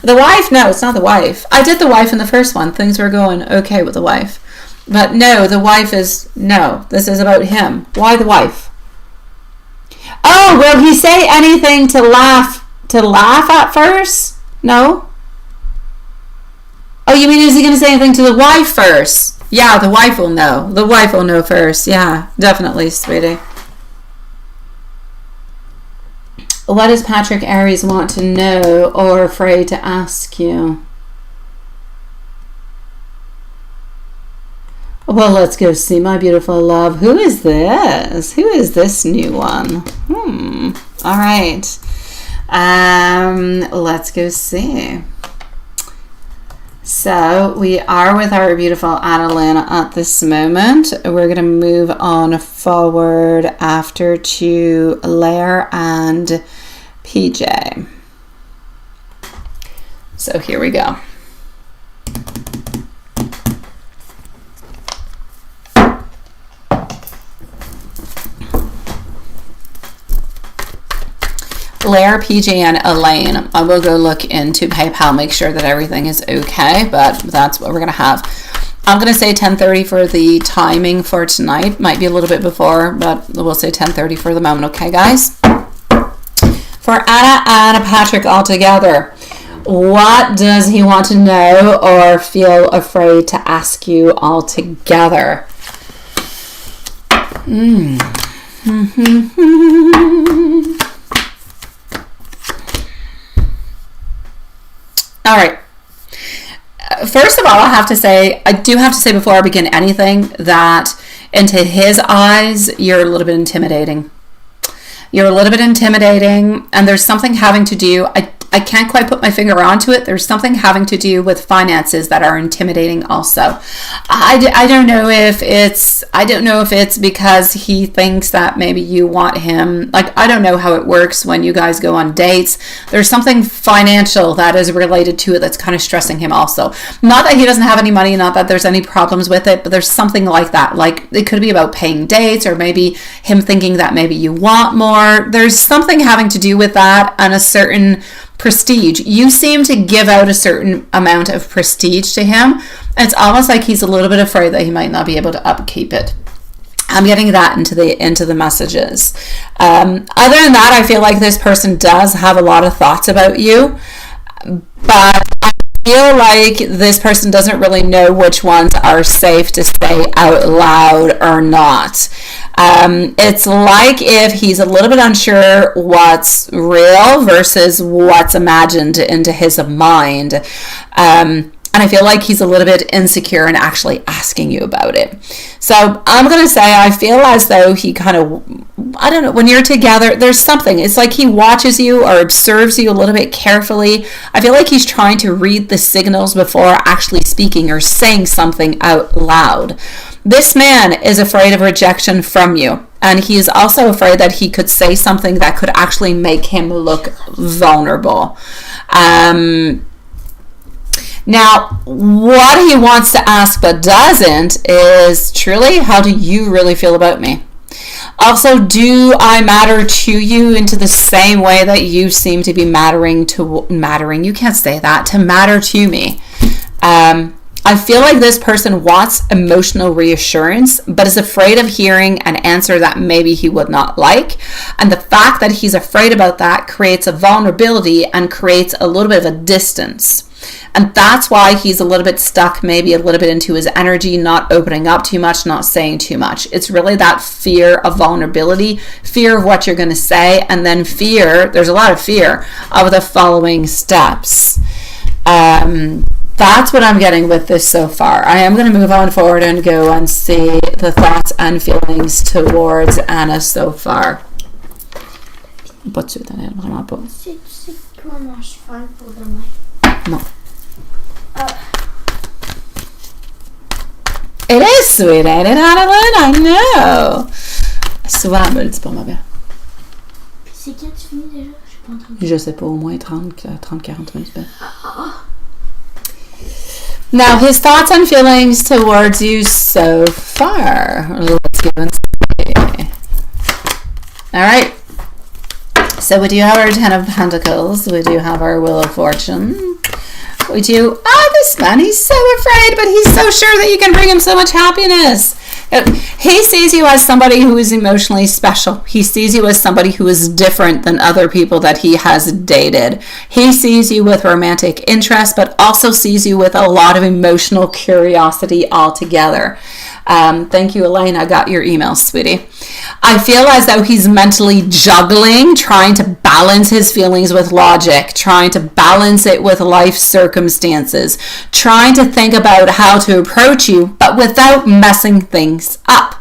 The wife? No, it's not the wife. I did the wife in the first one. Things were going okay with the wife. But no, the wife is, no, this is about him. Why the wife? Oh, will he say anything to laugh at first? No? Oh, you mean is he going to say anything to the wife first? Yeah, the wife will know. The wife will know first. Yeah, definitely, sweetie. What does Patrick Aries want to know or afraid to ask you? Well, let's go see, my beautiful love. Who is this? Who is this new one? All right. Let's go see. So we are with our beautiful Annalyn at this moment. We're going to move on forward after to Lair and PJ. So here we go. Lair, PJ, and Elaine. I will go look into PayPal, make sure that everything is okay, but that's what we're going to have. I'm going to say 10:30 for the timing for tonight. Might be a little bit before, but we'll say 10:30 for the moment. Okay, guys? For Anna and Patrick all together, what does he want to know or feel afraid to ask you all together? All right. First of all, I do have to say before I begin anything that into his eyes, you're a little bit intimidating. You're a little bit intimidating, and there's something having to do, I can't quite put my finger onto it. There's something having to do with finances that are intimidating also. I don't know if it's because he thinks that maybe you want him. Like, I don't know how it works when you guys go on dates. There's something financial that is related to it that's kind of stressing him also. Not that he doesn't have any money, not that there's any problems with it, but there's something like that. Like, it could be about paying dates, or maybe him thinking that maybe you want more. There's something having to do with that and a certain prestige. You seem to give out a certain amount of prestige to him. It's almost like he's a little bit afraid that he might not be able to upkeep it. I'm getting that into the messages. Other than that, I feel like this person does have a lot of thoughts about you, but I feel like this person doesn't really know which ones are safe to say out loud or not. It's like if he's a little bit unsure what's real versus what's imagined into his mind. And I feel like he's a little bit insecure in actually asking you about it. So I'm going to say I feel as though he kind of, I don't know, when you're together, there's something. It's like he watches you or observes you a little bit carefully. I feel like he's trying to read the signals before actually speaking or saying something out loud. This man is afraid of rejection from you. And he is also afraid that he could say something that could actually make him look vulnerable. Now, what he wants to ask but doesn't is, truly, how do you really feel about me? Also, do I matter to you into the same way that you seem to be mattering, you can't say that, to matter to me? I feel like this person wants emotional reassurance, but is afraid of hearing an answer that maybe he would not like. And the fact that he's afraid about that creates a vulnerability and creates a little bit of a distance. And that's why he's a little bit stuck, maybe a little bit into his energy, not opening up too much, not saying too much. It's really that fear of vulnerability, fear of what you're going to say, and then fear, there's a lot of fear, of the following steps. That's what I'm getting with this so far. I am going to move on forward and go and see the thoughts and feelings towards Anna so far. Pas de suite, Anna, vraiment pas. Tu sais quoi mon cheval pour demain? Non. It is sweet, ain't it, Annalyn? I know. Souvent, elle me le dit pour ma belle. Puis c'est quand tu finis déjà? Je suis pas entendu. Je sais pas, au moins 30-40 minutes. Now, his thoughts and feelings towards you so far. Let's go and see. All right. So we do have our Ten of Pentacles. We do have our Wheel of Fortune. We do, this man, he's so afraid, but he's so sure that you can bring him so much happiness. He sees you as somebody who is emotionally special. He sees you as somebody who is different than other people that he has dated. He sees you with romantic interest, but also sees you with a lot of emotional curiosity altogether. Thank you, Elaine. I got your email, sweetie. I feel as though he's mentally juggling, trying to balance his feelings with logic, trying to balance it with life circumstances, trying to think about how to approach you, but without messing things up.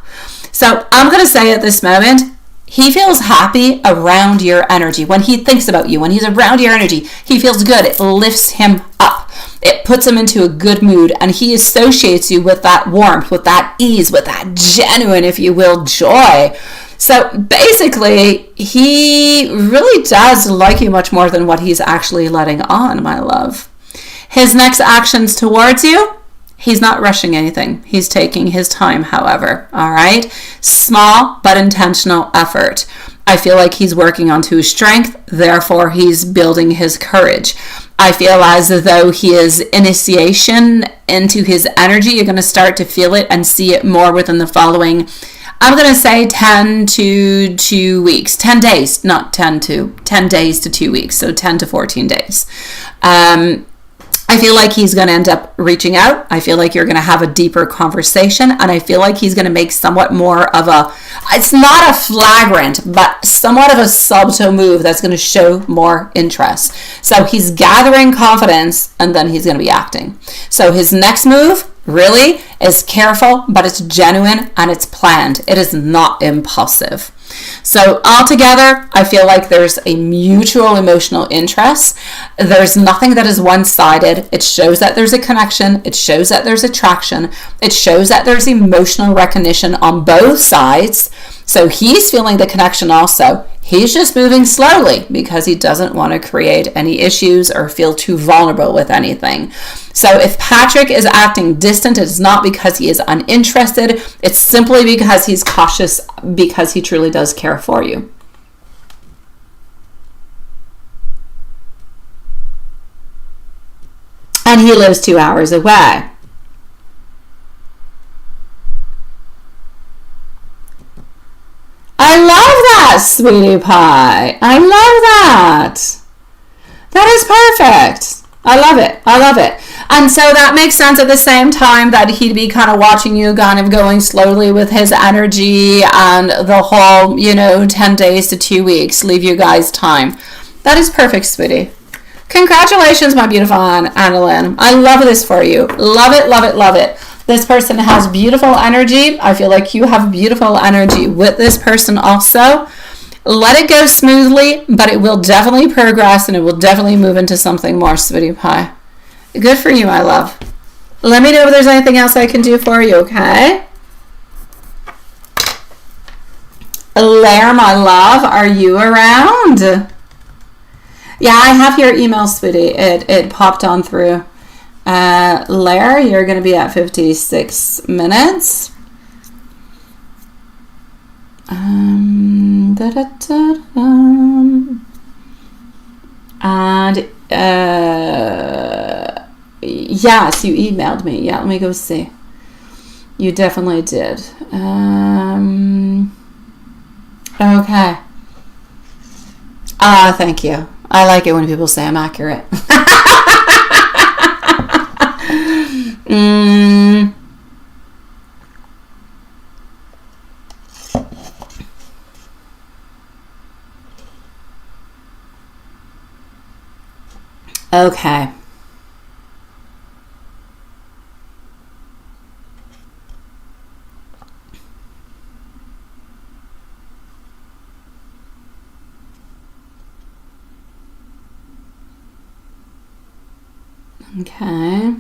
So I'm going to say at this moment, he feels happy around your energy. When he thinks about you, when he's around your energy, he feels good. It lifts him up. It puts him into a good mood, and he associates you with that warmth, with that ease, with that genuine, if you will, joy. So basically, he really does like you much more than what he's actually letting on, my love. His next actions towards you, he's not rushing anything. He's taking his time, however, all right? Small but intentional effort. I feel like he's working onto his strength, therefore he's building his courage. I feel as though his initiation into his energy, you're going to start to feel it and see it more within the following, I'm going to say 10 to 2 weeks. 10 days, not 10 days to 2 weeks, so 10 to 14 days. I feel like he's going to end up reaching out. I feel like you're going to have a deeper conversation, and I feel like he's going to make somewhat more of a, it's not a flagrant, but somewhat of a subtle move that's going to show more interest. So he's gathering confidence, and then he's going to be acting. So his next move really is careful, but it's genuine and it's planned. It is not impulsive. So altogether, I feel like there's a mutual emotional interest. There's nothing that is one-sided. It shows that there's a connection. It shows that there's attraction. It shows that there's emotional recognition on both sides. So he's feeling the connection also. He's just moving slowly because he doesn't want to create any issues or feel too vulnerable with anything. So if Patrick is acting distant, it's not because he is uninterested. It's simply because he's cautious, because he truly does care for you. And he lives 2 hours away. I love that, sweetie pie. I love that. That is perfect. I love it. I love it. And so that makes sense at the same time that he'd be kind of watching you kind of going slowly with his energy and the whole, 10 days to 2 weeks, leave you guys time. That is perfect, sweetie. Congratulations, my beautiful Annalyn. I love this for you. Love it, love it, love it. This person has beautiful energy. I feel like you have beautiful energy with this person also. Let it go smoothly, but it will definitely progress and it will definitely move into something more, sweetie pie. Good for you, my love. Let me know if there's anything else I can do for you, okay? Lair, my love, are you around? Yeah, I have your email, sweetie. It popped on through. Lair, you're going to be at 56 minutes. And yes, you emailed me. Yeah, let me go see. You definitely did. Okay. Thank you. I like it when people say I'm accurate. Okay. Okay.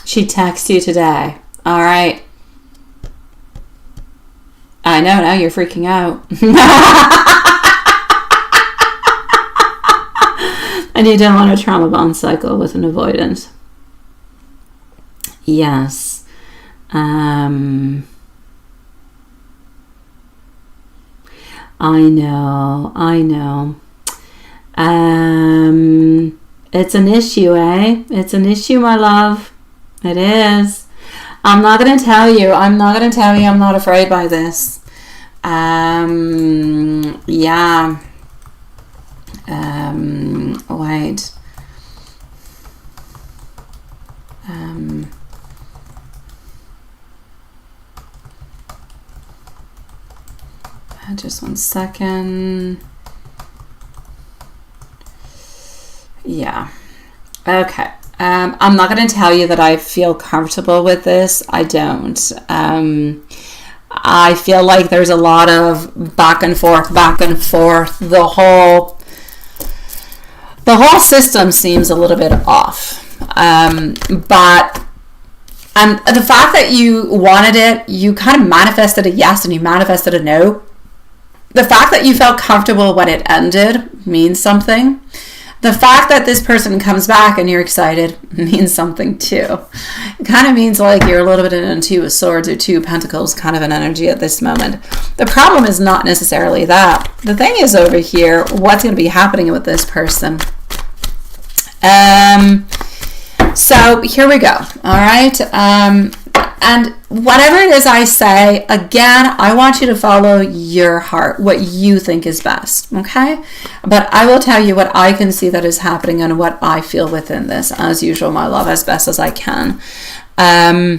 She texted you today. All right. I know, now you're freaking out. And you don't want a trauma bond cycle with an avoidant. Yes. I know. It's an issue, eh? It's an issue, my love. It is. I'm not going to tell you. I'm not afraid by this. Yeah. Wait. Just 1 second. Yeah. Okay. I'm not going to tell you that I feel comfortable with this. I don't. I feel like there's a lot of back and forth. The whole system seems a little bit off. But the fact that you wanted it, you kind of manifested a yes and you manifested a no. The fact that you felt comfortable when it ended means something. The fact that this person comes back and you're excited means something too. It kind of means like you're a little bit in a 2 of swords or 2 of pentacles kind of an energy at this moment. The problem is not necessarily that. The thing is over here, what's going to be happening with this person? So here we go. All right. And whatever it is I say, again, I want you to follow your heart, what you think is best, okay? But I will tell you what I can see that is happening and what I feel within this, as usual, my love, as best as I can. I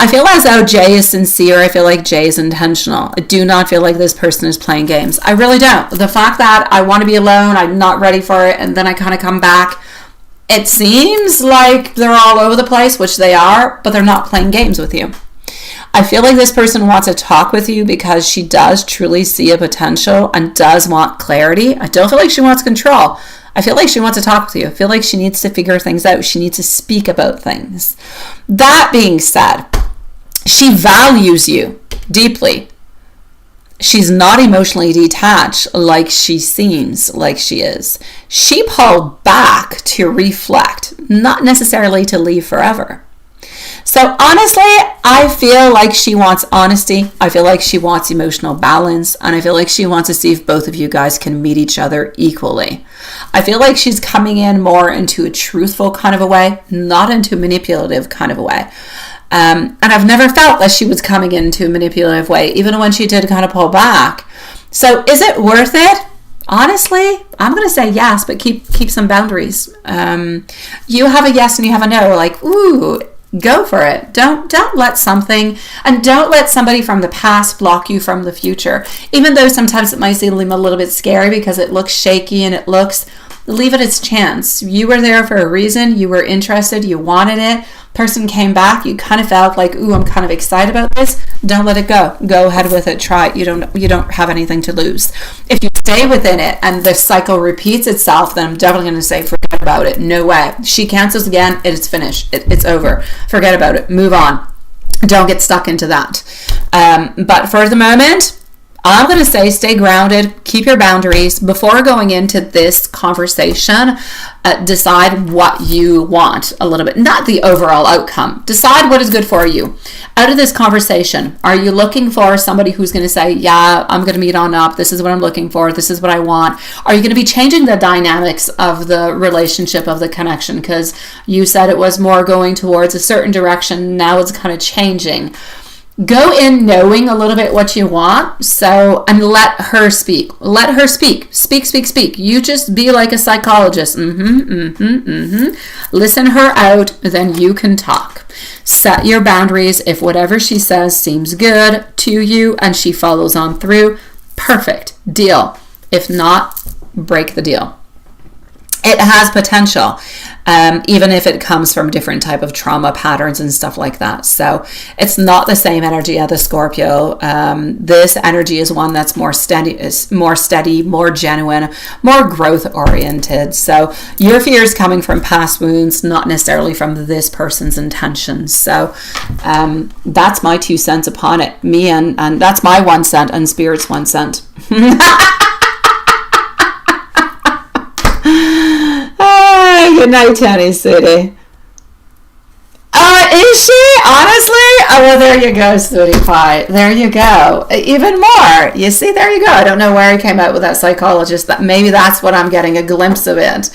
feel as though Jay is sincere. I feel like Jay is intentional. I do not feel like this person is playing games. I really don't. The fact that I want to be alone, I'm not ready for it, and then I kind of come back, it seems like they're all over the place, which they are, but they're not playing games with you. I feel like this person wants to talk with you because she does truly see a potential and does want clarity. I don't feel like she wants control. I feel like she wants to talk with you. I feel like she needs to figure things out. She needs to speak about things. That being said, she values you deeply. She's not emotionally detached like she seems like she is. She pulled back to reflect, not necessarily to leave forever. So honestly, I feel like she wants honesty. I feel like she wants emotional balance. And I feel like she wants to see if both of you guys can meet each other equally. I feel like she's coming in more into a truthful kind of a way, not into a manipulative kind of a way. And I've never felt that she was coming into a manipulative way, even when she did kind of pull back. So is it worth it? Honestly, I'm going to say yes, but keep some boundaries. You have a yes and you have a no. Like, ooh, go for it. Don't let something, and don't let somebody from the past block you from the future. Even though sometimes it might seem a little bit scary because it looks shaky and leave it its chance. You were there for a reason. You were interested. You wanted it. Person came back. You kind of felt like, ooh, I'm kind of excited about this. Don't let it go. Go ahead with it. Try it. You don't have anything to lose. If you stay within it and the cycle repeats itself, then I'm definitely going to say forget about it. No way. She cancels again. It's finished. It's over. Forget about it. Move on. Don't get stuck into that. But for the moment, I'm going to say stay grounded, keep your boundaries. Before going into this conversation, decide what you want a little bit, not the overall outcome. Decide what is good for you. Out of this conversation, are you looking for somebody who's going to say, yeah, I'm going to meet on up. This is what I'm looking for. This is what I want. Are you going to be changing the dynamics of the relationship, of the connection? Because you said it was more going towards a certain direction. Now it's kind of changing. Go in knowing a little bit what you want, and let her speak. Let her speak. Speak. You just be like a psychologist. Listen her out, then you can talk. Set your boundaries. If whatever she says seems good to you and she follows on through, perfect. Deal. If not, break the deal. It has potential, even if it comes from different type of trauma patterns and stuff like that. So it's not the same energy as the Scorpio. This energy is one that's more steady, more genuine, more growth oriented. So your fear is coming from past wounds, not necessarily from this person's intentions. So that's my 2 cents upon it. And that's my 1 cent and Spirit's 1 cent. Good night, Tony City. Is she? Honestly? Oh, well, there you go, Sweetie Pie. There you go. Even more. You see, there you go. I don't know where he came out with that psychologist. Maybe that's what I'm getting a glimpse of it.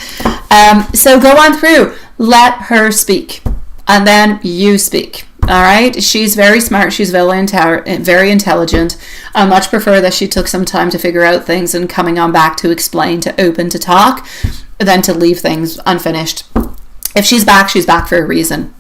So go on through. Let her speak. And then you speak. All right? She's very smart. She's very intelligent. I much prefer that she took some time to figure out things and coming on back to explain, to open, to talk, than to leave things unfinished. If she's back for a reason.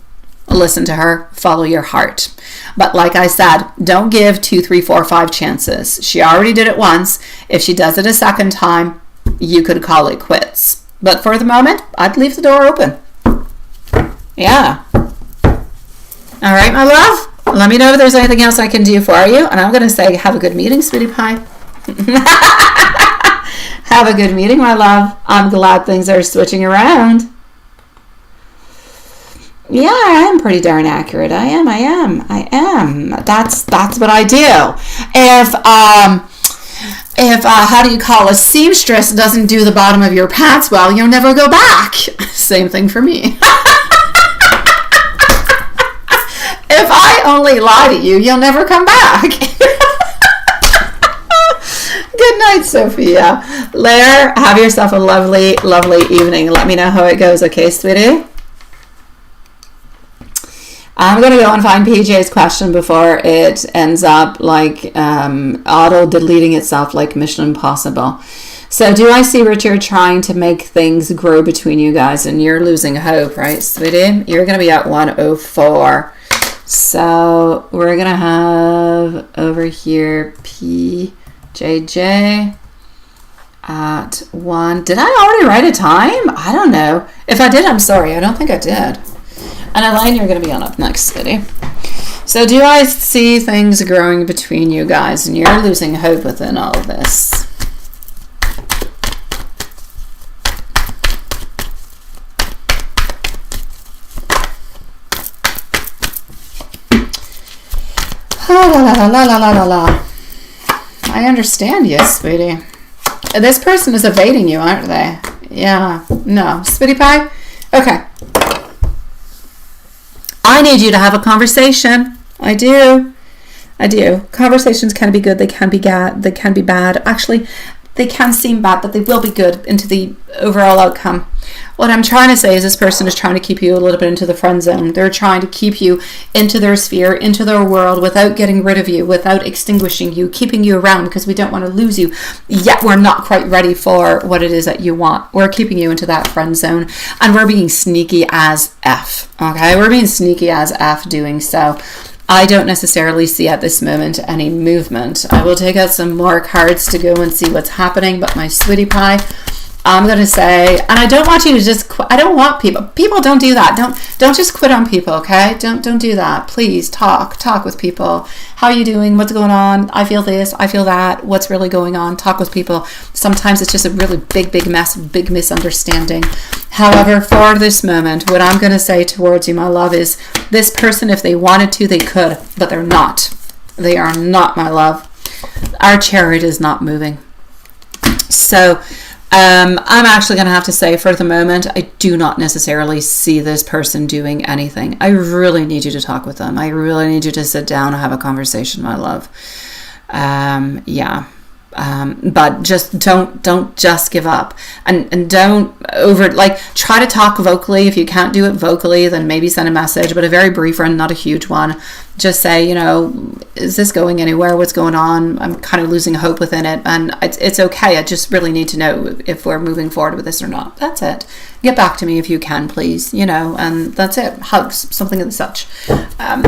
Listen to her, follow your heart. But like I said, don't give 2, 3, 4, 5 chances. She already did it once. If she does it a second time, you could call it quits. But for the moment, I'd leave the door open. Yeah. All right, my love. Let me know if there's anything else I can do for you. And I'm going to say, have a good meeting, Sweetie Pie. Have a good meeting, my love. I'm glad things are switching around. Yeah, I am pretty darn accurate. I am. That's what I do. If how do you call a seamstress doesn't do the bottom of your pants well, you'll never go back. Same thing for me. If I only lie to you, you'll never come back. Good night, Sophia. Lair, have yourself a lovely, lovely evening. Let me know how it goes, okay, sweetie? I'm going to go and find PJ's question before it ends up like auto-deleting itself like Mission Impossible. So do I see Richard trying to make things grow between you guys? And you're losing hope, right, sweetie? You're going to be at 104. So we're going to have over here PJJ at 1. Did I already write a time? I don't know. If I did, I'm sorry. I don't think I did. And Elaine, you're going to be on up next, sweetie. So do I see things growing between you guys? And you're losing hope within all of this. La. I understand you, sweetie. This person is evading you, aren't they? Yeah. No. Sweetie Pie? Okay. I need you to have a conversation. I do. Conversations can be good. They can be bad. Actually, they can seem bad, but they will be good into the overall outcome. What I'm trying to say is this person is trying to keep you a little bit into the friend zone. They're trying to keep you into their sphere, into their world, without getting rid of you, without extinguishing you, keeping you around because we don't want to lose you. Yet we're not quite ready for what it is that you want. We're keeping you into that friend zone, and we're being sneaky as F. Okay, we're being sneaky as F doing so. I don't necessarily see at this moment any movement. I will take out some more cards to go and see what's happening, but my sweetie pie, I'm going to say, and I don't want you to just quit. I don't want people don't do that. Don't just quit on people, okay? Don't do that. Please talk with people. How are you doing? What's going on? I feel this, I feel that. What's really going on? Talk with people. Sometimes it's just a really big mess, big misunderstanding. However, for this moment, what I'm going to say towards you, my love, is this person, if they wanted to, they could, but they're not. They are not, my love. Our chariot is not moving. So I'm actually going to have to say, for the moment, I do not necessarily see this person doing anything. I really need you to talk with them. I really need you to sit down and have a conversation, my love. But just don't just give up, and don't try to talk vocally. If you can't do it vocally, then maybe send a message, but a very brief one, not a huge one. Just say, is this going anywhere? What's going on? I'm kind of losing hope within it, and it's okay. I just really need to know if we're moving forward with this or not. That's it. Get back to me if you can, please. And that's it. Hugs, something of such.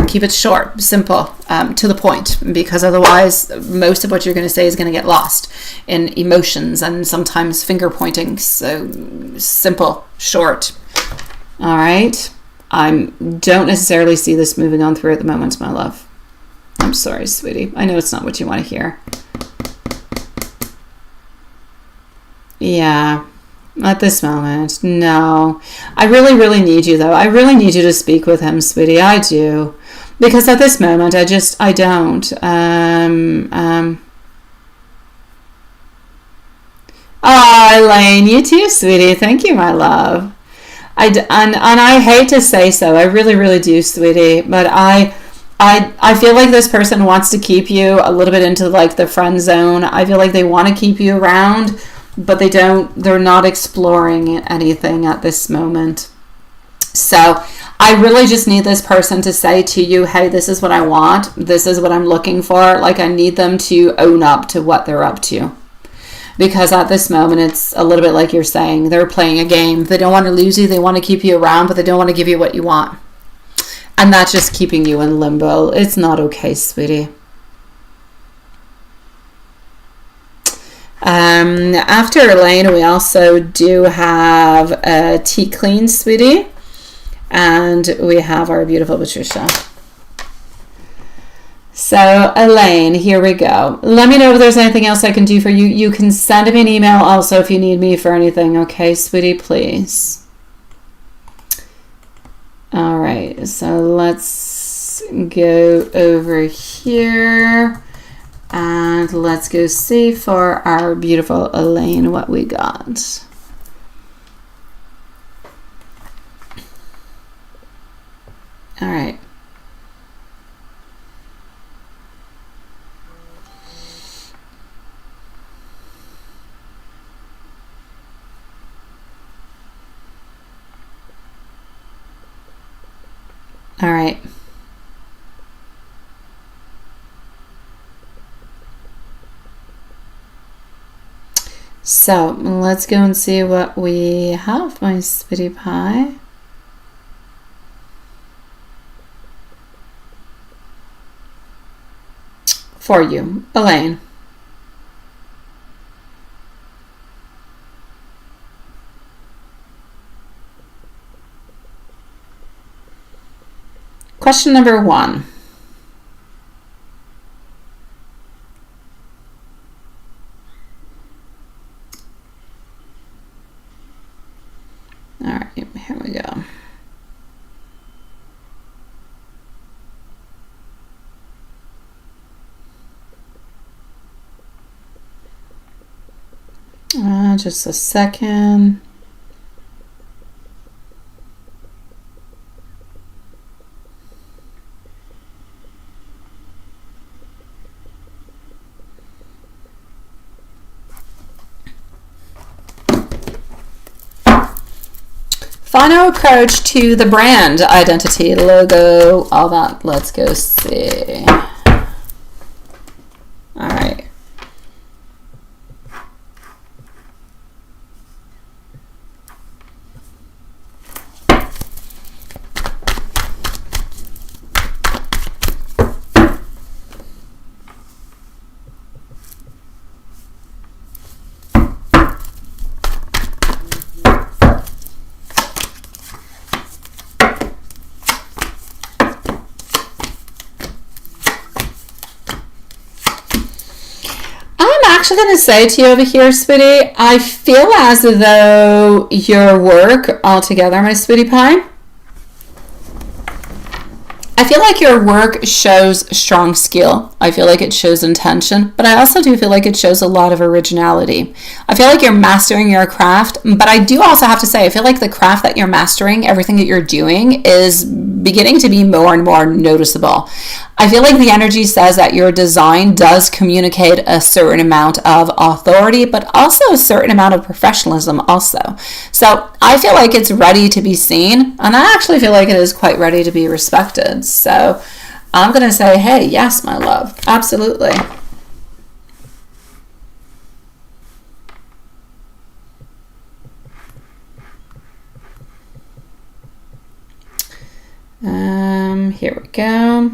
Keep it short, simple, to the point, because otherwise most of what you're going to say is going to get lost in emotions and sometimes finger pointing. So simple, short. All right. I don't necessarily see this moving on through at the moment, my love. I'm sorry, sweetie. I know it's not what you want to hear. Yeah. At this moment, no. I really need you, though. I really need you to speak with him, sweetie. I do. Because at this moment, I don't. Oh, Elaine, you too, sweetie. Thank you, my love. And I hate to say so. I really do, sweetie. But I feel like this person wants to keep you a little bit into the friend zone. I feel like they want to keep you around, but they're not exploring anything at this moment. So I really just need this person to say to you, hey, this is what I want. This is what I'm looking for. I need them to own up to what they're up to. Because at this moment, it's a little bit like you're saying. They're playing a game. They don't want to lose you. They want to keep you around, but they don't want to give you what you want. And that's just keeping you in limbo. It's not okay, sweetie. After Elaine, we also do have Tea Clean, sweetie. And we have our beautiful Patricia. So, Elaine, here we go. Let me know if there's anything else I can do for you. You can send me an email also if you need me for anything. Okay, sweetie, please. All right, so let's go over here. And let's go see for our beautiful Elaine what we got. All right. All right. So let's go and see what we have, my sweetie pie. For you, Elaine. Question number 1. All right, here we go. Just a second. Final approach to the brand identity, logo, all that. Let's go see. All right. I'm going to say to you over here, sweetie, I feel as though your work altogether, my sweetie pie, I feel like your work shows strong skill. I feel like it shows intention, but I also do feel like it shows a lot of originality. I feel like you're mastering your craft, but I do also have to say, I feel like the craft that you're mastering, everything that you're doing is beginning to be more and more noticeable. I feel like the energy says that your design does communicate a certain amount of authority, but also a certain amount of professionalism also. So I feel like it's ready to be seen, and I actually feel like it is quite ready to be respected. So I'm going to say, hey, yes, my love, absolutely. Here we go.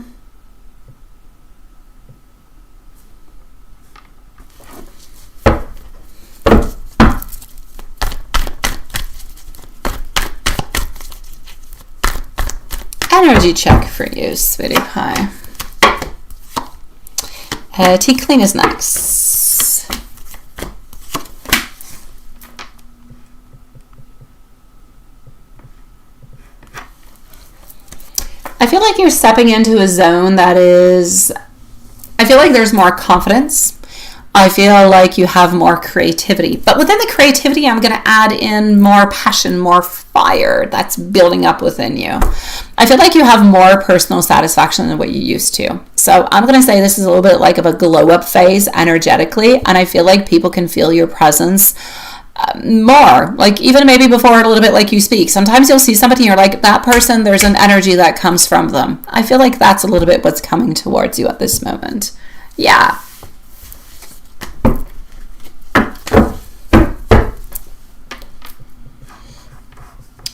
Energy check for you, sweetie pie. Tea clean is next. I feel like you're stepping into a zone that is, I feel like there's more confidence. I feel like you have more creativity. But within the creativity, I'm going to add in more passion, more fire that's building up within you. I feel like you have more personal satisfaction than what you used to. So I'm going to say this is a little bit like of a glow up phase energetically. And I feel like people can feel your presence more, like even maybe before a little bit like you speak. Sometimes you'll see somebody and you're like, that person, there's an energy that comes from them. I feel like that's a little bit what's coming towards you at this moment. Yeah.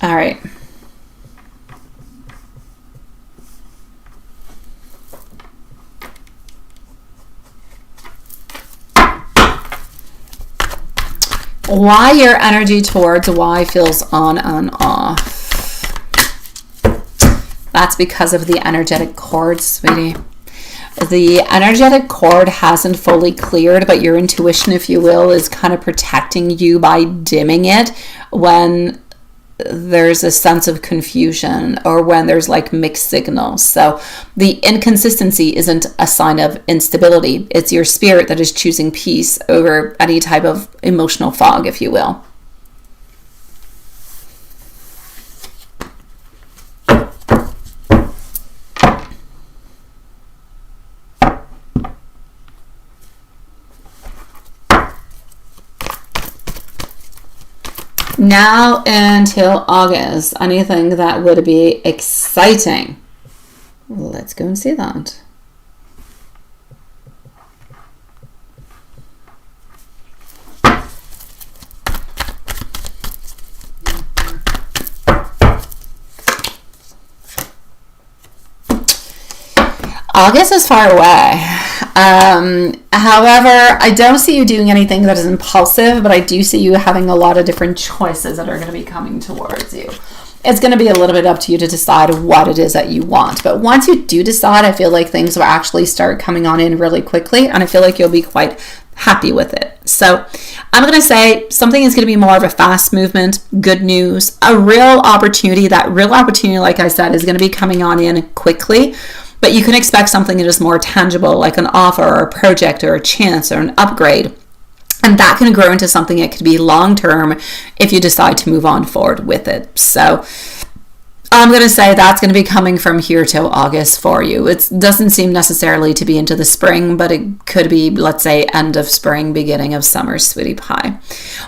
All right. Why your energy towards why feels on and off. That's because of the energetic cord, sweetie. The energetic cord hasn't fully cleared, but your intuition, if you will, is kind of protecting you by dimming it when there's a sense of confusion or when there's like mixed signals. So the inconsistency isn't a sign of instability. It's your spirit that is choosing peace over any type of emotional fog, if you will. Now until August, anything that would be exciting. Let's go and see that. August is far away. However, I don't see you doing anything that is impulsive, but I do see you having a lot of different choices that are going to be coming towards you. It's going to be a little bit up to you to decide what it is that you want. But once you do decide, I feel like things will actually start coming on in really quickly, and I feel like you'll be quite happy with it. So I'm going to say something is going to be more of a fast movement, good news, a real opportunity. That real opportunity, like I said, is going to be coming on in quickly. But you can expect something that is more tangible, like an offer or a project or a chance or an upgrade. And that can grow into something that could be long-term if you decide to move on forward with it. So I'm going to say that's going to be coming from here till August for you. It doesn't seem necessarily to be into the spring, but it could be, let's say, end of spring, beginning of summer, sweetie pie.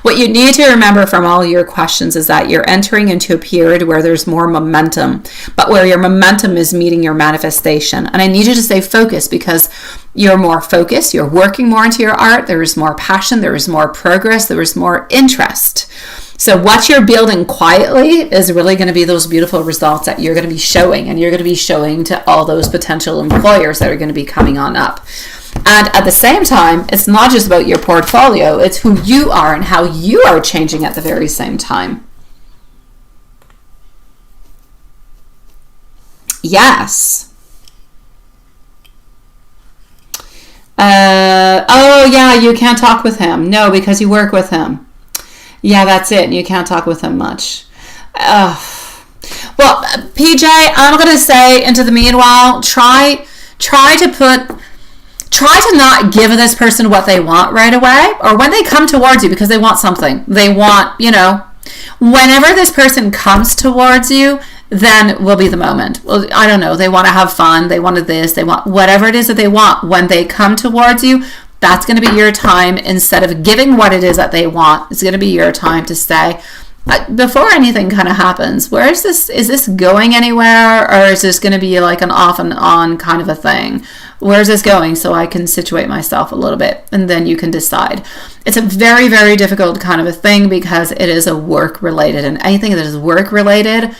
What you need to remember from all your questions is that you're entering into a period where there's more momentum, but where your momentum is meeting your manifestation. And I need you to stay focused, because you're more focused, you're working more into your art, there is more passion, there is more progress, there is more interest. So what you're building quietly is really going to be those beautiful results that you're going to be showing, and you're going to be showing to all those potential employers that are going to be coming on up. And at the same time, it's not just about your portfolio, it's who you are and how you are changing at the very same time. Yes. Oh yeah, you can't talk with him. No, because you work with him. Yeah, that's it. You can't talk with him much. Well, PJ, I'm going to say, into the meanwhile, try to not give this person what they want right away, or when they come towards you, because they want something. They want, whenever this person comes towards you, then will be the moment. Well, I don't know. They want to have fun. They wanted this. They want whatever it is that they want. When they come towards you, that's going to be your time. Instead of giving what it is that they want, it's going to be your time to say, before anything kind of happens, where is this going anywhere, or is this going to be like an off and on kind of a thing? Where's this going, so I can situate myself a little bit, and then you can decide. It's a very, very difficult kind of a thing, because it is a work related, and anything that is work related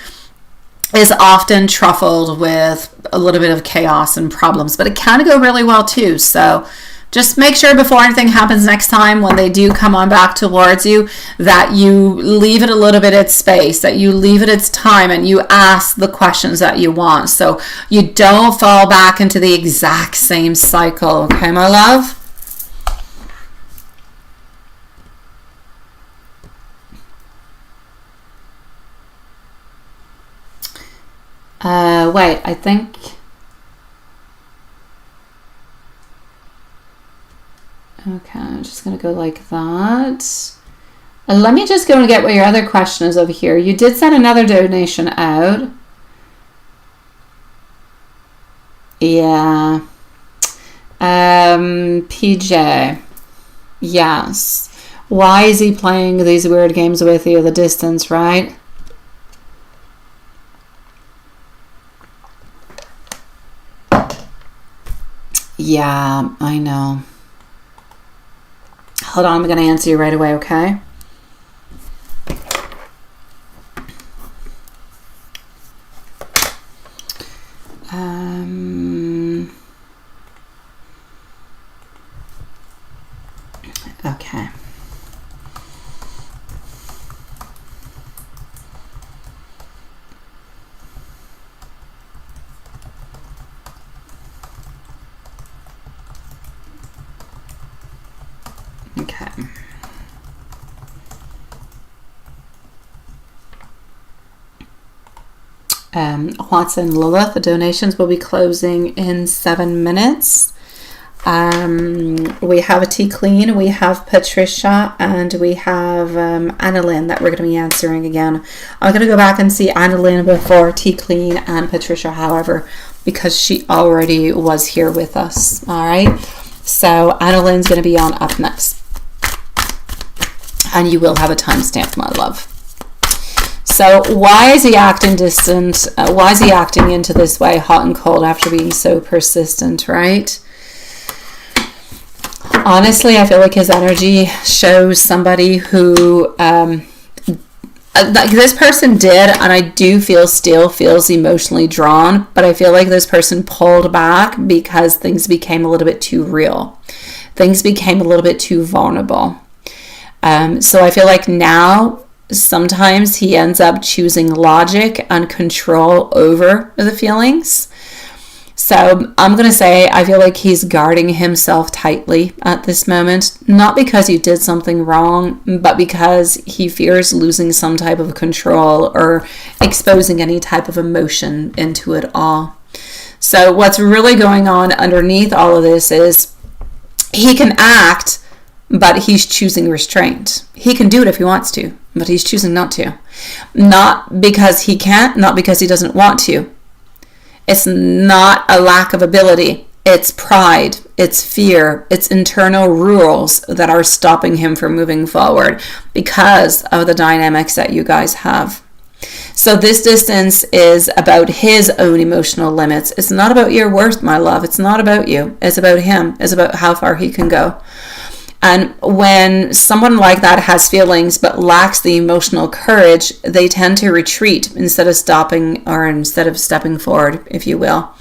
is often truffled with a little bit of chaos and problems, but it can go really well too. So just make sure before anything happens next time, when they do come on back towards you, that you leave it a little bit its space, that you leave it its time, and you ask the questions that you want, so you don't fall back into the exact same cycle. Okay, my love? Wait, I think... Okay, I'm just going to go like that. Let me just go and get what your other question is over here. You did send another donation out. Yeah. PJ. Yes. Why is he playing these weird games with you? The distance, right? Yeah, I know. Hold on, I'm going to answer you right away, okay? Okay. Okay. Watson Lilith, the donations will be closing in 7 minutes. We have a T Clean, we have Patricia, and we have Annalyn that we're going to be answering again. I'm going to go back and see Annalyn before T Clean and Patricia, however, because she already was here with us. All right. So Annalyn's going to be on up next. And you will have a timestamp, my love. So why is he acting distant? Why is he acting into this way, hot and cold, after being so persistent, right? Honestly, I feel like his energy shows somebody who, like this person did, and I do feel still feels emotionally drawn, but I feel like this person pulled back because things became a little bit too real. Things became a little bit too vulnerable. So I feel like now sometimes he ends up choosing logic and control over the feelings. So I'm going to say I feel like he's guarding himself tightly at this moment, not because you did something wrong, but because he fears losing some type of control or exposing any type of emotion into it all. So what's really going on underneath all of this is he can act but he's choosing restraint. He can do it if he wants to, but he's choosing not to. Not because he can't, not because he doesn't want to. It's not a lack of ability. It's pride, it's fear, it's internal rules that are stopping him from moving forward because of the dynamics that you guys have. So this distance is about his own emotional limits. It's not about your worth, my love. It's not about you. It's about him. It's about how far he can go. And when someone like that has feelings but lacks the emotional courage, they tend to retreat instead of stopping or instead of stepping forward, if you will.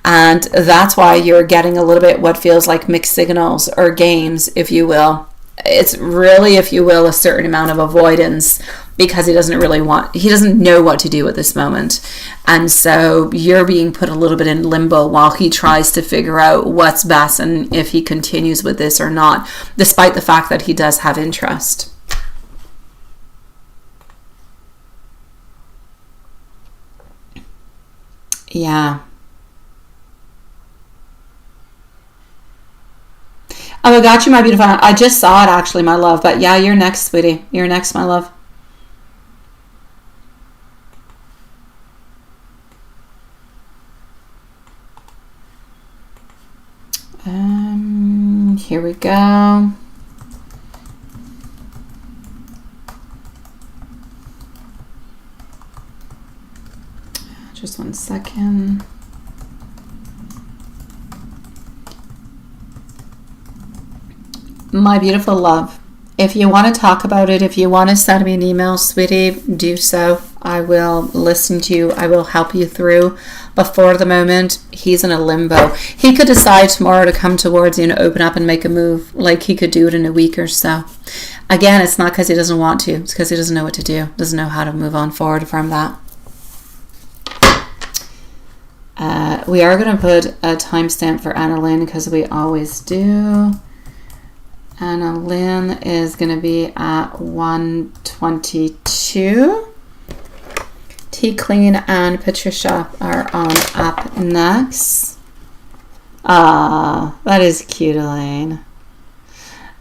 And that's why you're getting a little bit what feels like mixed signals or games, if you will. It's really, if you will, a certain amount of avoidance because he doesn't know what to do at this moment. And so you're being put a little bit in limbo while he tries to figure out what's best and if he continues with this or not, despite the fact that he does have interest. Yeah. Oh, I got you, my beautiful. I just saw it actually, my love. But yeah, you're next, sweetie. You're next, my love. Here we go. Just 1 second. My beautiful love, if you want to talk about it, if you want to send me an email, sweetie, do so. I will listen to you. I will help you through. But for the moment, he's in a limbo. He could decide tomorrow to come towards you and open up and make a move. Like he could do it in a week or so. Again, it's not because he doesn't want to. It's because he doesn't know what to do. Doesn't know how to move on forward from that. We are going to put a timestamp for Anna Lynn because we always do. Anna Lynn is going to be at 1:22. T Clean and Patricia are on up next. Ah, that is cute, Elaine.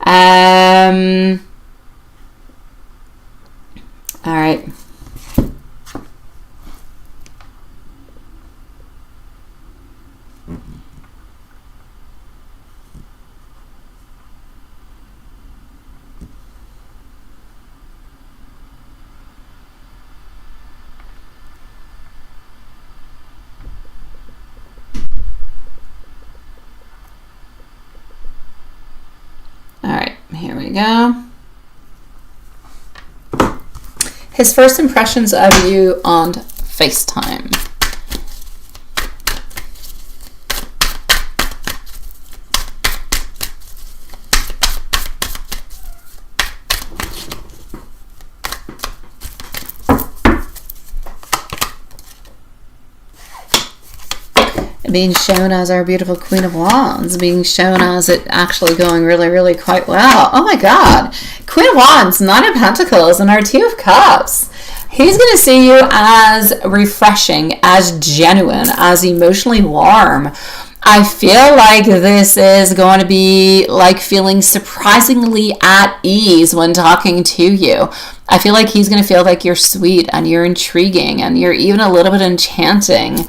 All right. Here we go. His first impressions of you on FaceTime. Being shown as our beautiful Queen of Wands, being shown as it actually going really, really quite well. Oh my God. Queen of Wands, Nine of Pentacles, and our Two of Cups. He's going to see you as refreshing, as genuine, as emotionally warm. I feel like this is going to be like feeling surprisingly at ease when talking to you. I feel like he's going to feel like you're sweet and you're intriguing and you're even a little bit enchanting.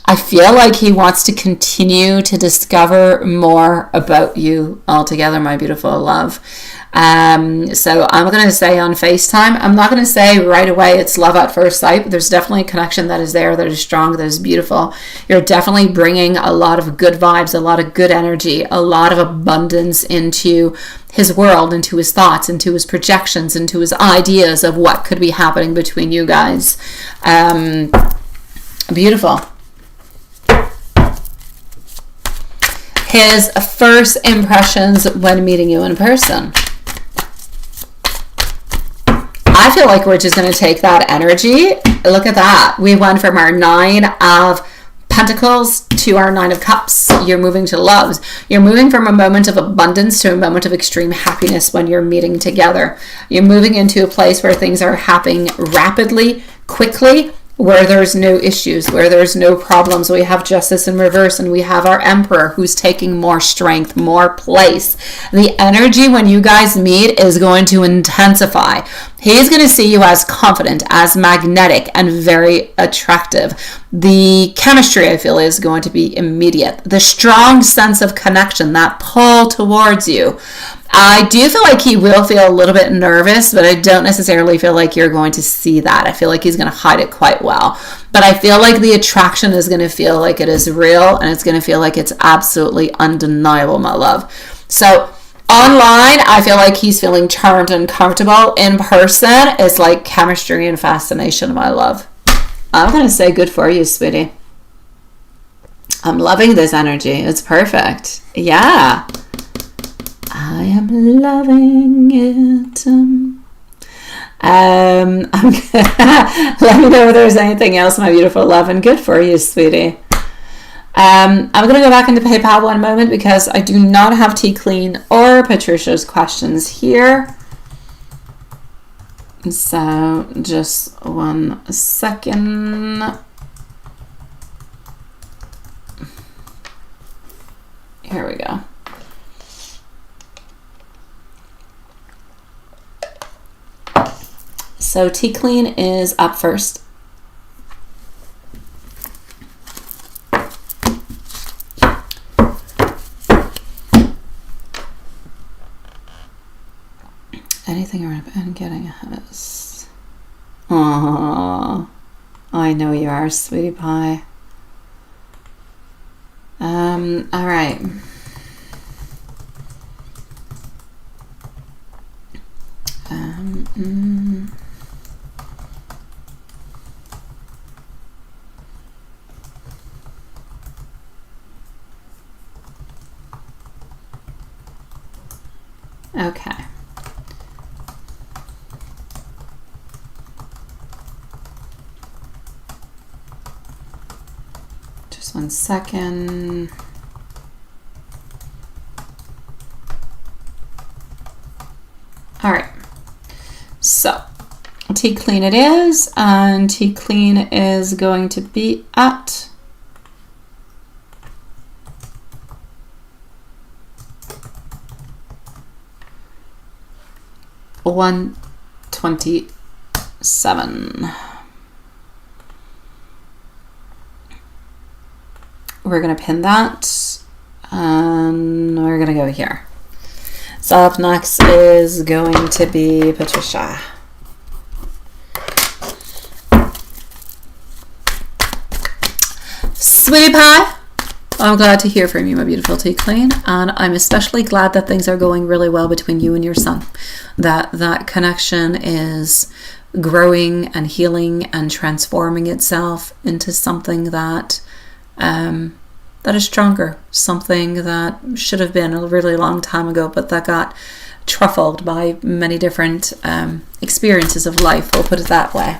I feel like he wants to continue to discover more about you altogether, my beautiful love. So I'm going to say on FaceTime, I'm not going to say right away it's love at first sight, but there's definitely a connection that is there, that is strong, that is beautiful. You're definitely bringing a lot of good vibes, a lot of good energy, a lot of abundance into his world, into his thoughts, into his projections, into his ideas of what could be happening between you guys. Beautiful. His first impressions when meeting you in person. I feel like we're just going to take that energy. Look at that. We went from our Nine of Pentacles to our Nine of Cups. You're moving to loves. You're moving from a moment of abundance to a moment of extreme happiness when you're meeting together. You're moving into a place where things are happening rapidly, quickly, where there's no issues, where there's no problems. We have justice in reverse, and we have our emperor who's taking more strength, more place. The energy when you guys meet is going to intensify. He's going to see you as confident, as magnetic, and very attractive. The chemistry, I feel, is going to be immediate. The strong sense of connection, that pull towards you. I do feel like he will feel a little bit nervous, but I don't necessarily feel like you're going to see that. I feel like he's going to hide it quite well. But I feel like the attraction is going to feel like it is real, and it's going to feel like it's absolutely undeniable, my love. So online, I feel like he's feeling charmed and comfortable. In person, it's like chemistry and fascination, my love. I'm going to say good for you, sweetie. I'm loving this energy. It's perfect. Yeah. I am loving it. Let me know if there's anything else, my beautiful love, and good for you, sweetie. I'm going to go back into PayPal one moment because I do not have T Clean or Patricia's questions here. So just 1 second. Here we go. So T Clean is up first. Anything around and getting ahead of us. Aww. I know you are, sweetie pie. All right. Okay. Just 1 second. All right. So T Clean it is, and T Clean is going to be at 127. We're going to pin that, and we're going to go here. So up next is going to be Patricia. Sweetie pie, I'm glad to hear from you, my beautiful T Clean, and I'm especially glad that things are going really well between you and your son. That connection is growing and healing and transforming itself into something that that is stronger, something that should have been a really long time ago, but that got truffled by many different experiences of life, we'll put it that way.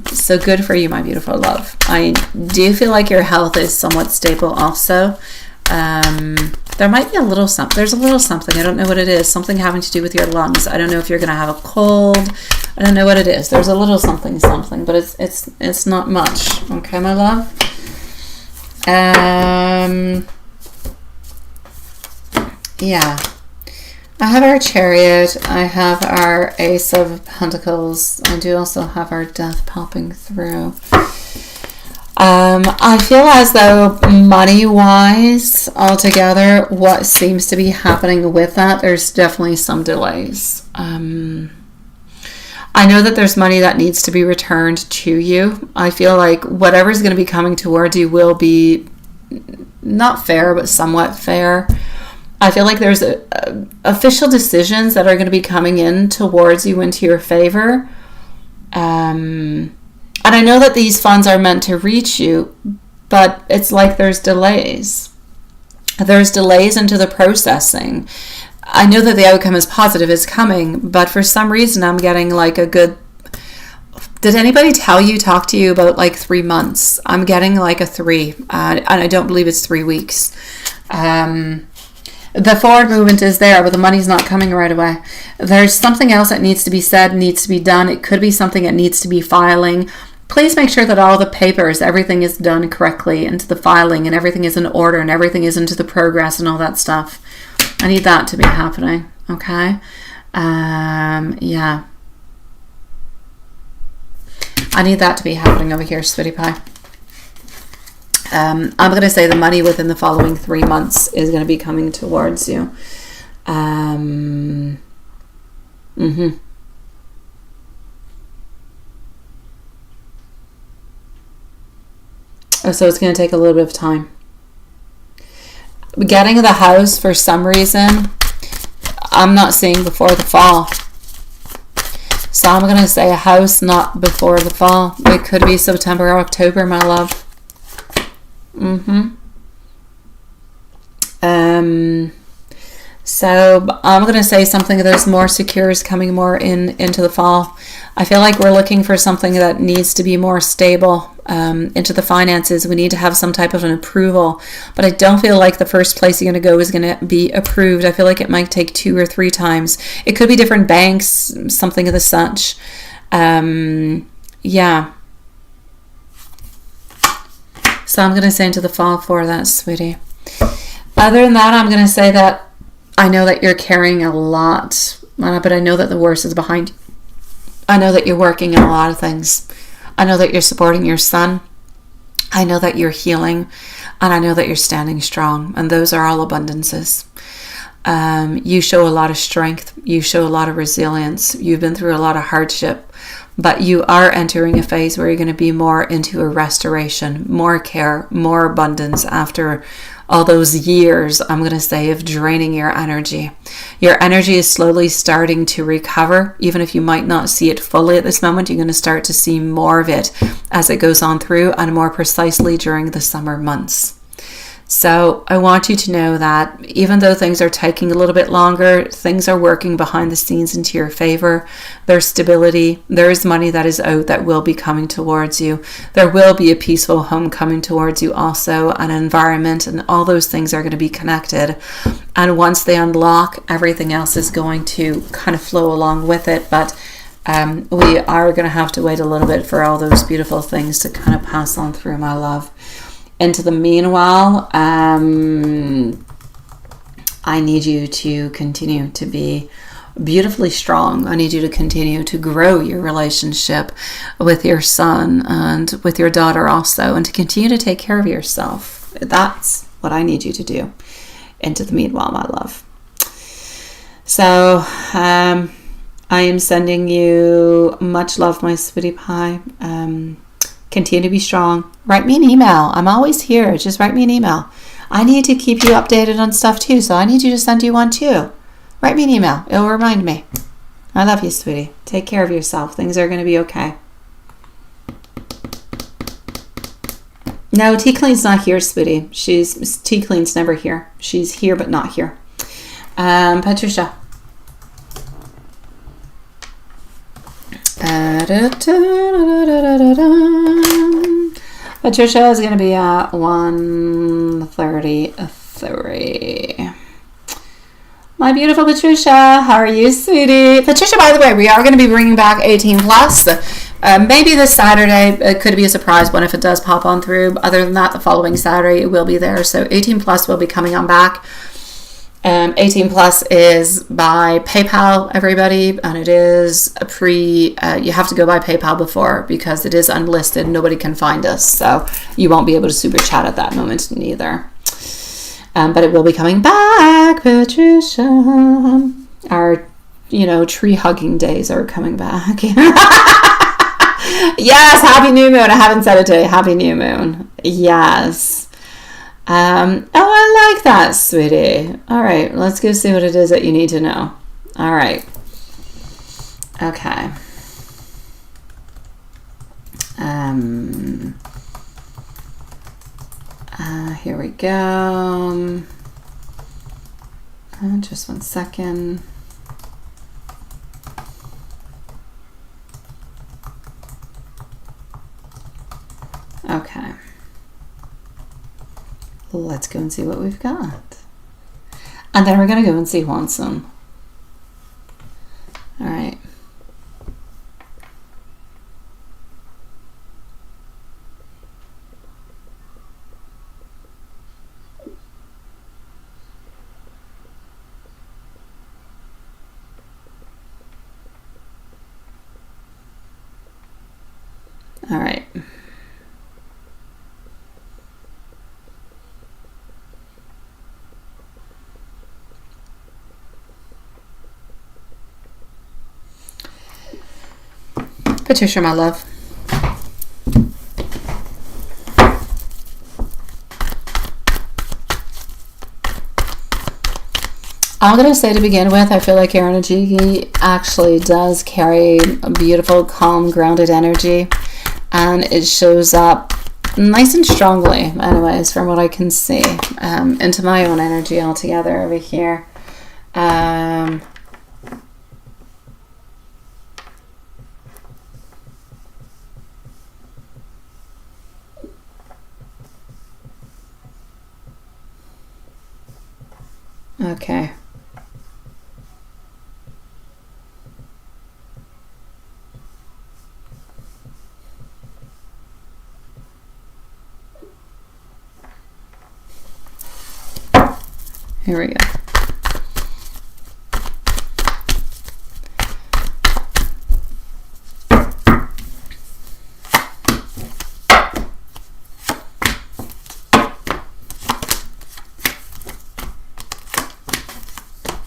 So good for you, my beautiful love. I do feel like your health is somewhat stable also. There might be a little something. There's a little something. I don't know what it is. Something having to do with your lungs. I don't know if you're going to have a cold. I don't know what it is. There's a little something, but it's not much. Okay, my love? Yeah. I have our Chariot. I have our Ace of Pentacles. I do also have our Death popping through. I feel as though money-wise, altogether, what seems to be happening with that, there's definitely some delays. I know that there's money that needs to be returned to you. I feel like whatever's going to be coming towards you will be not fair, but somewhat fair. I feel like there's official decisions that are going to be coming in towards you into your favor. And I know that these funds are meant to reach you, but it's like there's delays. There's delays into the processing. I know that the outcome is positive, is coming, but for some reason I'm getting like a good... Did anybody talk to you about like 3 months? I'm getting like a 3, and I don't believe it's 3 weeks. The forward movement is there, but the money's not coming right away. There's something else that needs to be said, needs to be done. It could be something that needs to be filing. Please make sure that all the papers, everything is done correctly into the filing, and everything is in order, and everything is into the progress and all that stuff. I need that to be happening, okay? Yeah. I need that to be happening over here, sweetie pie. I'm going to say the money within the following 3 months is going to be coming towards you. So it's going to take a little bit of time. Getting the house, for some reason, I'm not seeing before the fall. So I'm going to say a house not before the fall. It could be September or October, my love. So I'm going to say something that's more secure is coming more into the fall. I feel like we're looking for something that needs to be more stable into the finances. We need to have some type of an approval, but I don't feel like the first place you're going to go is going to be approved. I feel like it might take 2 or 3 times. It could be different banks, something of the such. Yeah. So I'm going to say into the fall for that, sweetie. Other than that, I'm going to say that I know that you're carrying a lot, but I know that the worst is behind you. I know that you're working in a lot of things. I know that you're supporting your son. I know that you're healing, and I know that you're standing strong, and those are all abundances. You show a lot of strength. You show a lot of resilience. You've been through a lot of hardship, but you are entering a phase where you're going to be more into a restoration, more care, more abundance after all those years, I'm going to say, of draining your energy. Your energy is slowly starting to recover. Even if you might not see it fully at this moment, you're going to start to see more of it as it goes on through, and more precisely during the summer months. So I want you to know that even though things are taking a little bit longer, things are working behind the scenes into your favor. There's stability. There is money that is owed that will be coming towards you. There will be a peaceful home coming towards you also, an environment, and all those things are going to be connected. And once they unlock, everything else is going to kind of flow along with it. But we are going to have to wait a little bit for all those beautiful things to kind of pass on through, my love. Into the meanwhile, I need you to continue to be beautifully strong. I need you to continue to grow your relationship with your son and with your daughter also, and to continue to take care of yourself. That's what I need you to do into the meanwhile, my love. So I am sending you much love, my sweetie pie. Continue to be strong. Write me an email. I'm always here. Just write me an email. I need to keep you updated on stuff too, so I need you to send you one too. Write me an email. It'll remind me. I love you, sweetie. Take care of yourself. Things are going to be okay. No, T Clean's not here, sweetie. T Clean's never here. She's here but not here. Patricia. Patricia is going to be at 1:33. My beautiful Patricia, how are you, sweetie? Patricia, by the way, we are going to be bringing back 18 plus. Maybe this Saturday. It could be a surprise one if it does pop on through. Other than that, the following Saturday it will be there. So 18 plus will be coming on back. 18 plus is by PayPal, everybody, and it is a you have to go by PayPal before, because it is unlisted. Nobody can find us, so you won't be able to super chat at that moment neither. But it will be coming back, Patricia. Our, tree hugging days are coming back. Yes, happy new moon. I haven't said it today. Happy new moon. Yes. I like that, sweetie. All right, let's go see what it is that you need to know. All right. Okay. Here we go. Just 1 second. Okay. Let's go and see what we've got. And then we're going to go and see Hwansun. All right. All right. Patricia, my love. I'm going to say to begin with, I feel like your energy actually does carry a beautiful, calm, grounded energy. And it shows up nice and strongly, anyways, from what I can see, into my own energy altogether over here. Okay. Here we go.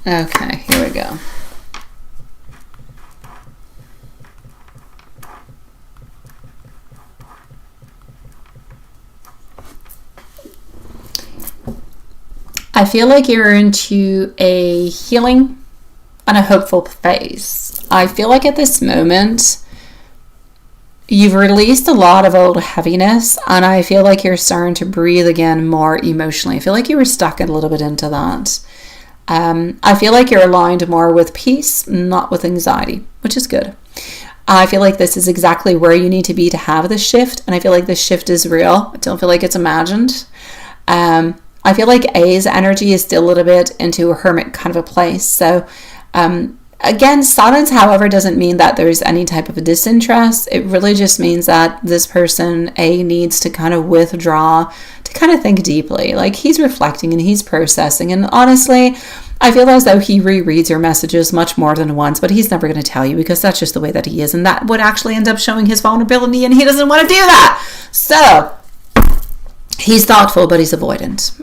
Okay, here we go. I feel like you're into a healing and a hopeful phase. I feel like at this moment, you've released a lot of old heaviness, and I feel like you're starting to breathe again more emotionally. I feel like you were stuck a little bit into that. I feel like you're aligned more with peace, not with anxiety, which is good. I feel like this is exactly where you need to be to have this shift, and I feel like this shift is real. I don't feel like it's imagined. I feel like A's energy is still a little bit into a hermit kind of a place. So again, silence, however, doesn't mean that there's any type of a disinterest. It really just means that this person, A, needs to kind of withdraw, to kind of think deeply. Like, he's reflecting and he's processing. And honestly, I feel as though he rereads your messages much more than once, but he's never going to tell you because that's just the way that he is. And that would actually end up showing his vulnerability, and he doesn't want to do that. So he's thoughtful, but he's avoidant.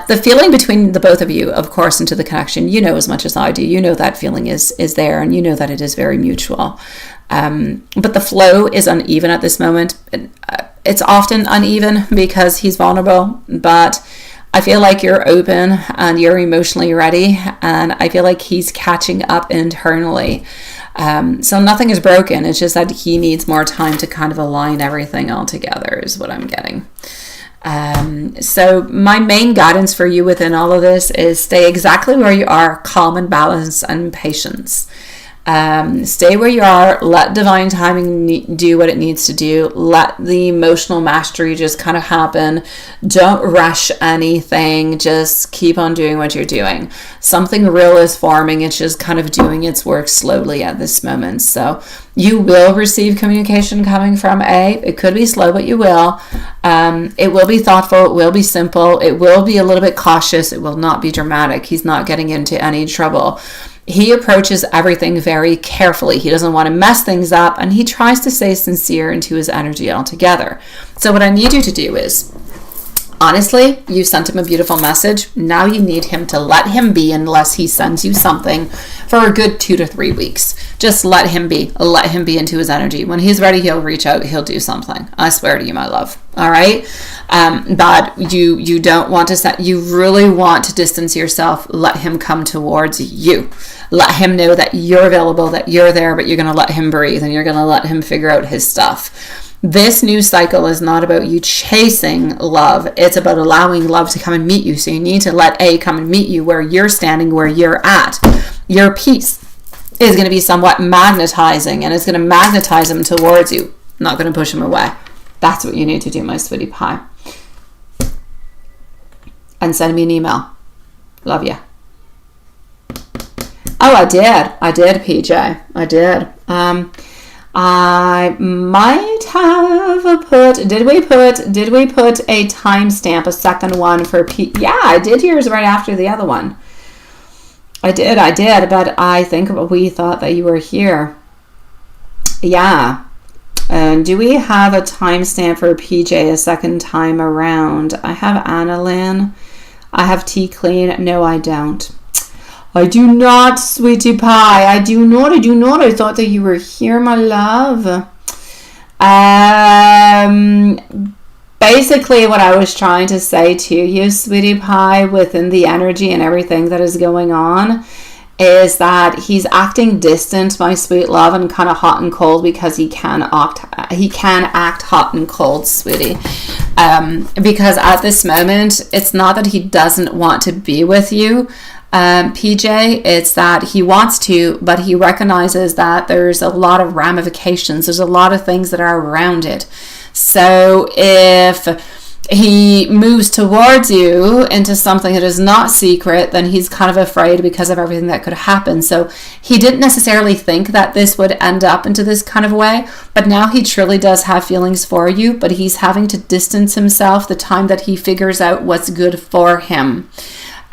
The feeling between the both of you, of course, into the connection, you know as much as I do. You know that feeling is there, and you know that it is very mutual. But the flow is uneven at this moment. It's often uneven because he's vulnerable, but I feel like you're open and you're emotionally ready, and I feel like he's catching up internally. So nothing is broken. It's just that he needs more time to kind of align everything all together is what I'm getting. So my main guidance for you within all of this is stay exactly where you are, calm and balanced and patience. Stay where you are, let divine timing do what it needs to do, let the emotional mastery just kind of happen. Don't rush anything, just keep on doing what you're doing. Something real is forming, it's just kind of doing its work slowly at this moment. So you will receive communication coming from A. It could be slow, but you will. It will be thoughtful, it will be simple, it will be a little bit cautious, it will not be dramatic. He's not getting into any trouble. He approaches everything very carefully. He doesn't want to mess things up, and he tries to stay sincere into his energy altogether. So what I need you to do is, honestly, you sent him a beautiful message. Now you need him to let him be unless he sends you something for a good 2 to 3 weeks. Just let him be. Let him be into his energy. When he's ready, he'll reach out. He'll do something. I swear to you, my love. All right? But you don't want to set, you really want to distance yourself. Let him come towards you. Let him know that you're available, that you're there, but you're going to let him breathe and you're going to let him figure out his stuff. This new cycle is not about you chasing love. It's about allowing love to come and meet you. So you need to let A come and meet you where you're standing, where you're at. Your peace is going to be somewhat magnetizing, and it's going to magnetize him towards you, not going to push him away. That's what you need to do, my sweetie pie. and send me an email. Love you. Oh, I did, PJ. I did. I might have put, did we put a timestamp, a second one for yeah, I did yours right after the other one. I did, but I think we thought that you were here. Yeah. And do we have a timestamp for PJ a second time around? I have Annalyn. I have T Clean. No, I don't. I do not, sweetie pie. I do not. I thought that you were here, my love. Basically, what I was trying to say to you, sweetie pie, within the energy and everything that is going on, is that he's acting distant, my sweet love, and kind of hot and cold because he can act hot and cold, sweetie. Because at this moment, it's not that he doesn't want to be with you, PJ, it's that he wants to, but he recognizes that there's a lot of ramifications. There's a lot of things that are around it. So if he moves towards you into something that is not secret, then he's kind of afraid because of everything that could happen. So he didn't necessarily think that this would end up into this kind of way, but now he truly does have feelings for you, but he's having to distance himself the time that he figures out what's good for him.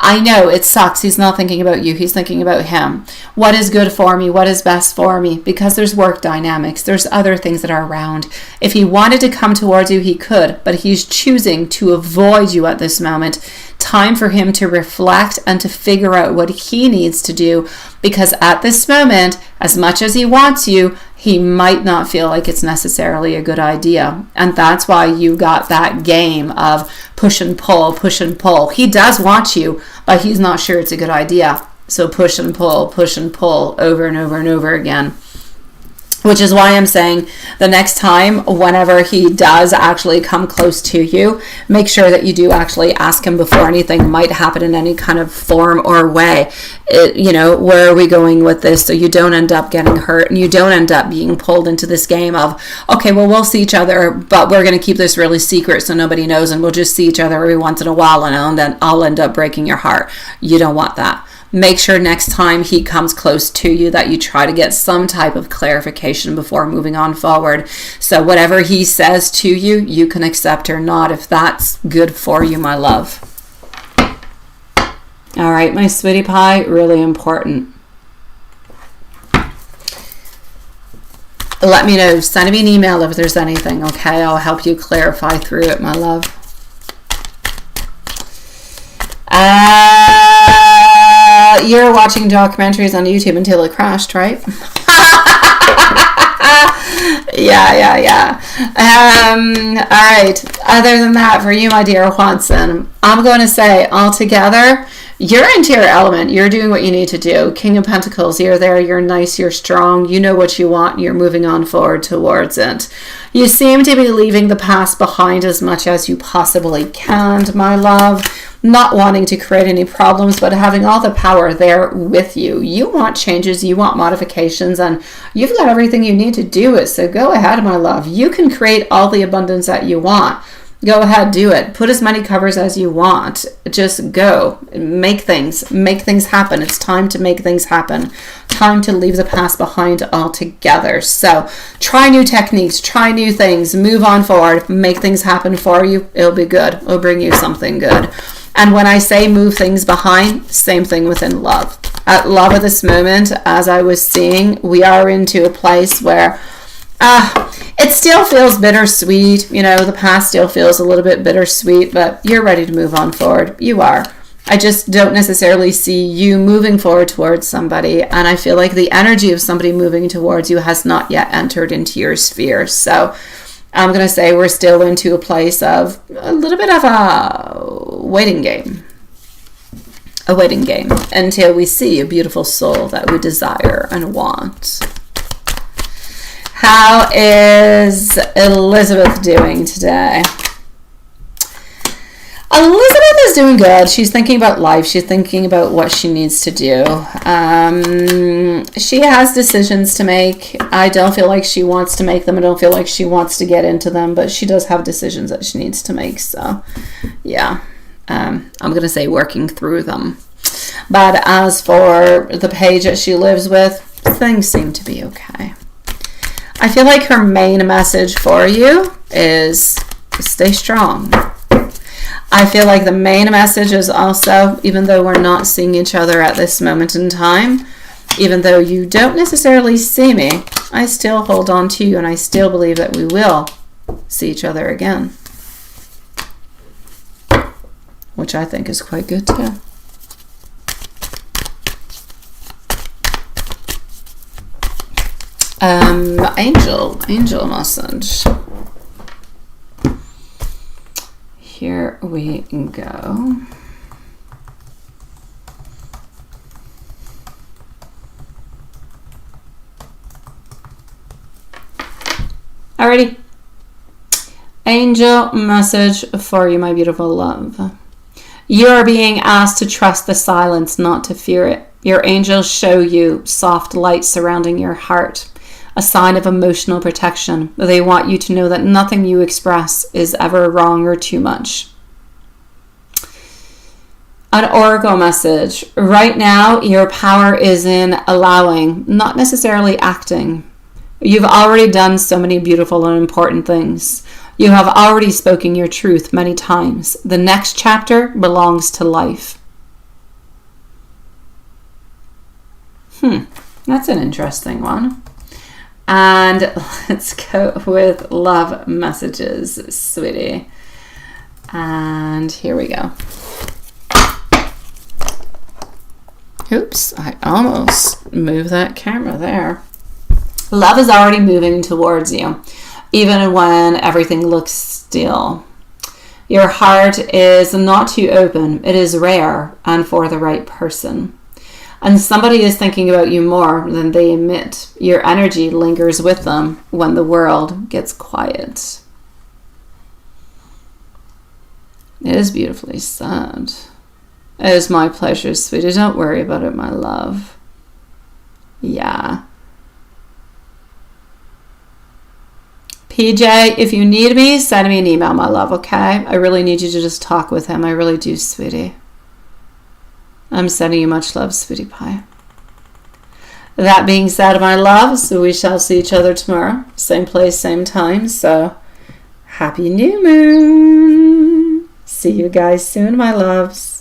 I know it sucks. He's not thinking about you. He's thinking about him. What is good for me? What is best for me? Because there's work dynamics. There's other things that are around. If he wanted to come towards you, he could, but he's choosing to avoid you at this moment. Time for him to reflect and to figure out what he needs to do, because at this moment, as much as he wants you, he might not feel like it's necessarily a good idea. And that's why you got that game of push and pull, push and pull. He does want you, but he's not sure it's a good idea. So push and pull over and over and over again. Which is why I'm saying the next time, whenever he does actually come close to you, make sure that you do actually ask him before anything might happen in any kind of form or way. Where are we going with this? So you don't end up getting hurt and you don't end up being pulled into this game of, okay, well, we'll see each other, but we're going to keep this really secret so nobody knows, and we'll just see each other every once in a while, and then I'll end up breaking your heart. You don't want that. Make sure next time he comes close to you that you try to get some type of clarification before moving on forward. So whatever he says to you, you can accept or not if that's good for you, my love. All right, my sweetie pie, really important. Let me know. Send me an email if there's anything, okay? I'll help you clarify through it, my love. You're watching documentaries on YouTube until it crashed, right? Yeah. All right. Other than that, for you, my dear Juanson, I'm going to say altogether, you're into your element. You're doing what you need to do. King of Pentacles, you're there. You're nice. You're strong. You know what you want. You're moving on forward towards it. You seem to be leaving the past behind as much as you possibly can, my love. Not wanting to create any problems, but having all the power there with you. You want changes, you want modifications, and you've got everything you need to do it. So go ahead, my love. You can create all the abundance that you want. Go ahead, do it. Put as many covers as you want. Just go. Make things happen. It's time to make things happen. Time to leave the past behind altogether. So try new techniques, try new things, move on forward, make things happen for you. It'll be good. It'll bring you something good. And when I say move things behind, same thing within love. At love at this moment, as I was seeing, we are into a place where it still feels bittersweet. The past still feels a little bit bittersweet, but you're ready to move on forward. You are. I just don't necessarily see you moving forward towards somebody, and I feel like the energy of somebody moving towards you has not yet entered into your sphere. So I'm going to say we're still into a place of a little bit of a waiting game. A waiting game until we see a beautiful soul that we desire and want. How is Elizabeth doing today? Elizabeth is doing good. She's thinking about life. She's thinking about what she needs to do. She has decisions to make. I don't feel like she wants to make them. I don't feel like she wants to get into them, but she does have decisions that she needs to make. So, yeah. I'm going to say working through them. But as for the page that she lives with, things seem to be okay. I feel like her main message for you is stay strong. I feel like the main message is also, even though we're not seeing each other at this moment in time, even though you don't necessarily see me, I still hold on to you and I still believe that we will see each other again. Which I think is quite good too. Angel message. Here we go. Alrighty. Angel message for you, my beautiful love. You are being asked to trust the silence, not to fear it. Your angels show you soft light surrounding your heart, a sign of emotional protection. They want you to know that nothing you express is ever wrong or too much. An oracle message. Right now, your power is in allowing, not necessarily acting. You've already done so many beautiful and important things. You have already spoken your truth many times. The next chapter belongs to life. That's an interesting one. And let's go with love messages, sweetie. And here we go. Oops, I almost moved that camera there. Love is already moving towards you, even when everything looks still. Your heart is not too open. It is rare and for the right person. And somebody is thinking about you more than they admit. Your energy lingers with them when the world gets quiet. It is beautifully said. It is my pleasure, sweetie. Don't worry about it, my love. Yeah. PJ, if you need me, send me an email, my love, okay? I really need you to just talk with him. I really do, sweetie. I'm sending you much love, sweetie pie. That being said, my love, so we shall see each other tomorrow. Same place, same time. So, happy new moon. See you guys soon, my loves.